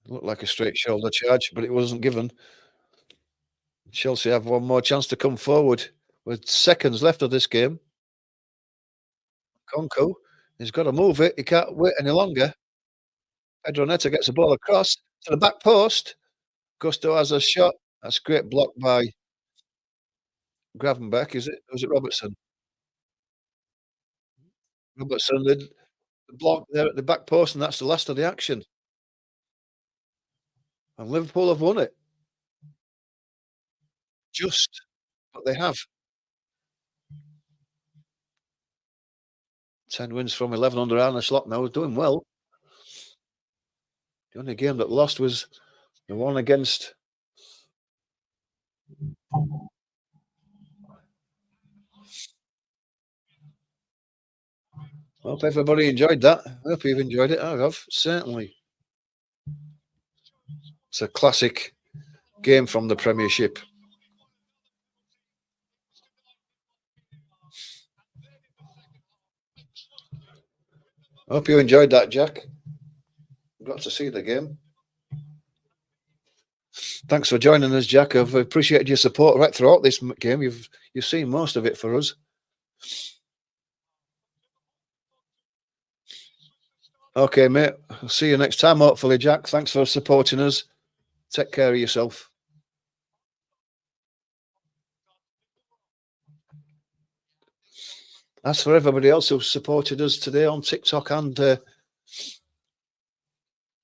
Looked like a straight shoulder charge, but it wasn't given. Chelsea have one more chance to come forward with seconds left of this game. Kunku, he's got to move it. He can't wait any longer. Pedro Neto gets the ball across to the back post. Gusto has a shot. That's a great block by Gravenberch, is it? Or was it Robertson? Robertson, the block there at the back post, and that's the last of the action. And Liverpool have won it. Just, but they have. 10 wins from 11 under Arne Slot now. Doing well. The only game that lost was the one against hope everybody enjoyed that. I hope you've enjoyed it. I have, certainly. It's a classic game from the Premiership. I hope you enjoyed that, Jack. Got to see the game. Thanks for joining us, Jack. I've appreciated your support right throughout this game. You've seen most of it for us. Okay, mate. I'll see you next time, hopefully, Jack. Thanks for supporting us. Take care of yourself. As for everybody else who supported us today on TikTok and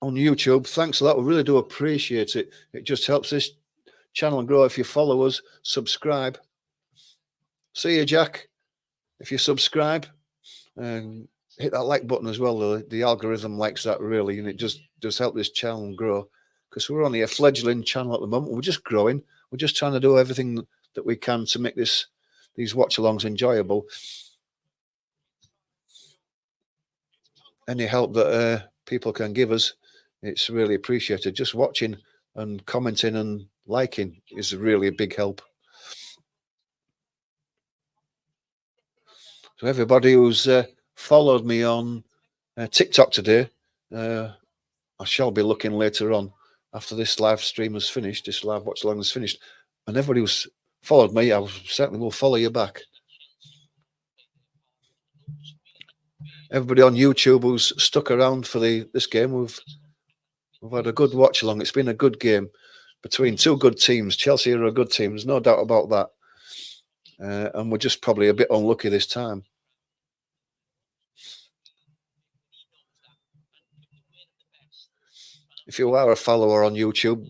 on YouTube, thanks a lot. We really do appreciate it. It just helps this channel grow. If you follow us, subscribe. See you, Jack. If you subscribe, and hit that like button as well. The algorithm likes that really, and it just does help this channel grow, because we're only a fledgling channel at the moment. We're just growing. We're just trying to do everything that we can to make this these watch-alongs enjoyable. Any help that people can give us, it's really appreciated. Just watching and commenting and liking is really a big help. So everybody who's followed me on TikTok today, I shall be looking later on after this live stream is finished, this live watch along is finished. And everybody who's followed me, I certainly will follow you back. Everybody on YouTube who's stuck around for this game, we've had a good watch along. It's been a good game between two good teams. Chelsea are a good team, there's no doubt about that. And we're just probably a bit unlucky this time. If you are a follower on YouTube,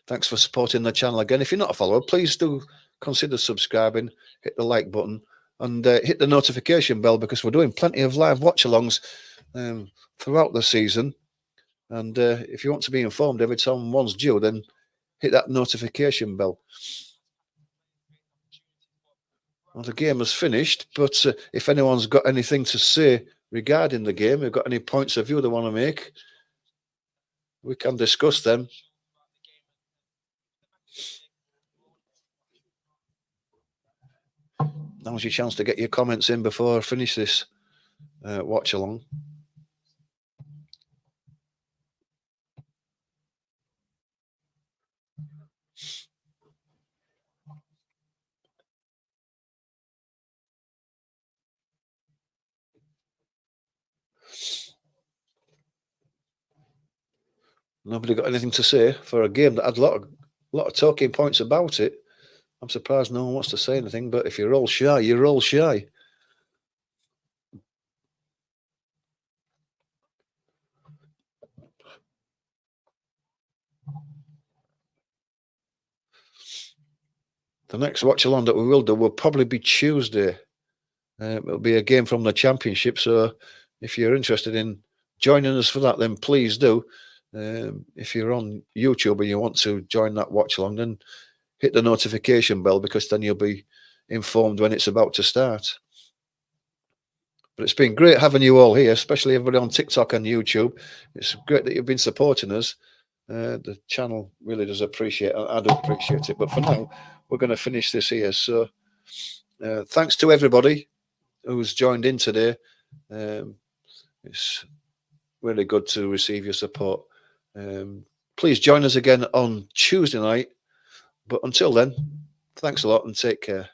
thanks for supporting the channel again. If you're not a follower, please do consider subscribing, hit the like button, and hit the notification bell, because we're doing plenty of live watch-alongs throughout the season. And if you want to be informed every time one's due, then hit that notification bell. Well, the game has finished, but if anyone's got anything to say regarding the game, they've got any points of view they want to make, we can discuss them. Now's your chance to get your comments in before I finish this watch along. Nobody got anything to say for a game that had a lot of talking points about it. I'm surprised no one wants to say anything, but if you're all shy, you're all shy. The next watch along that we will do will probably be Tuesday. It'll be a game from the Championship, so if you're interested in joining us for that, then please do. If you're on YouTube and you want to join that watch along, then hit the notification bell, because then you'll be informed when it's about to start. But it's been great having you all here, especially everybody on TikTok and YouTube. It's great that you've been supporting us. The channel really does appreciate it. I do appreciate it. But for now, we're going to finish this here. So thanks to everybody who's joined in today. It's really good to receive your support. Please join us again on Tuesday night. But until then, thanks a lot and take care.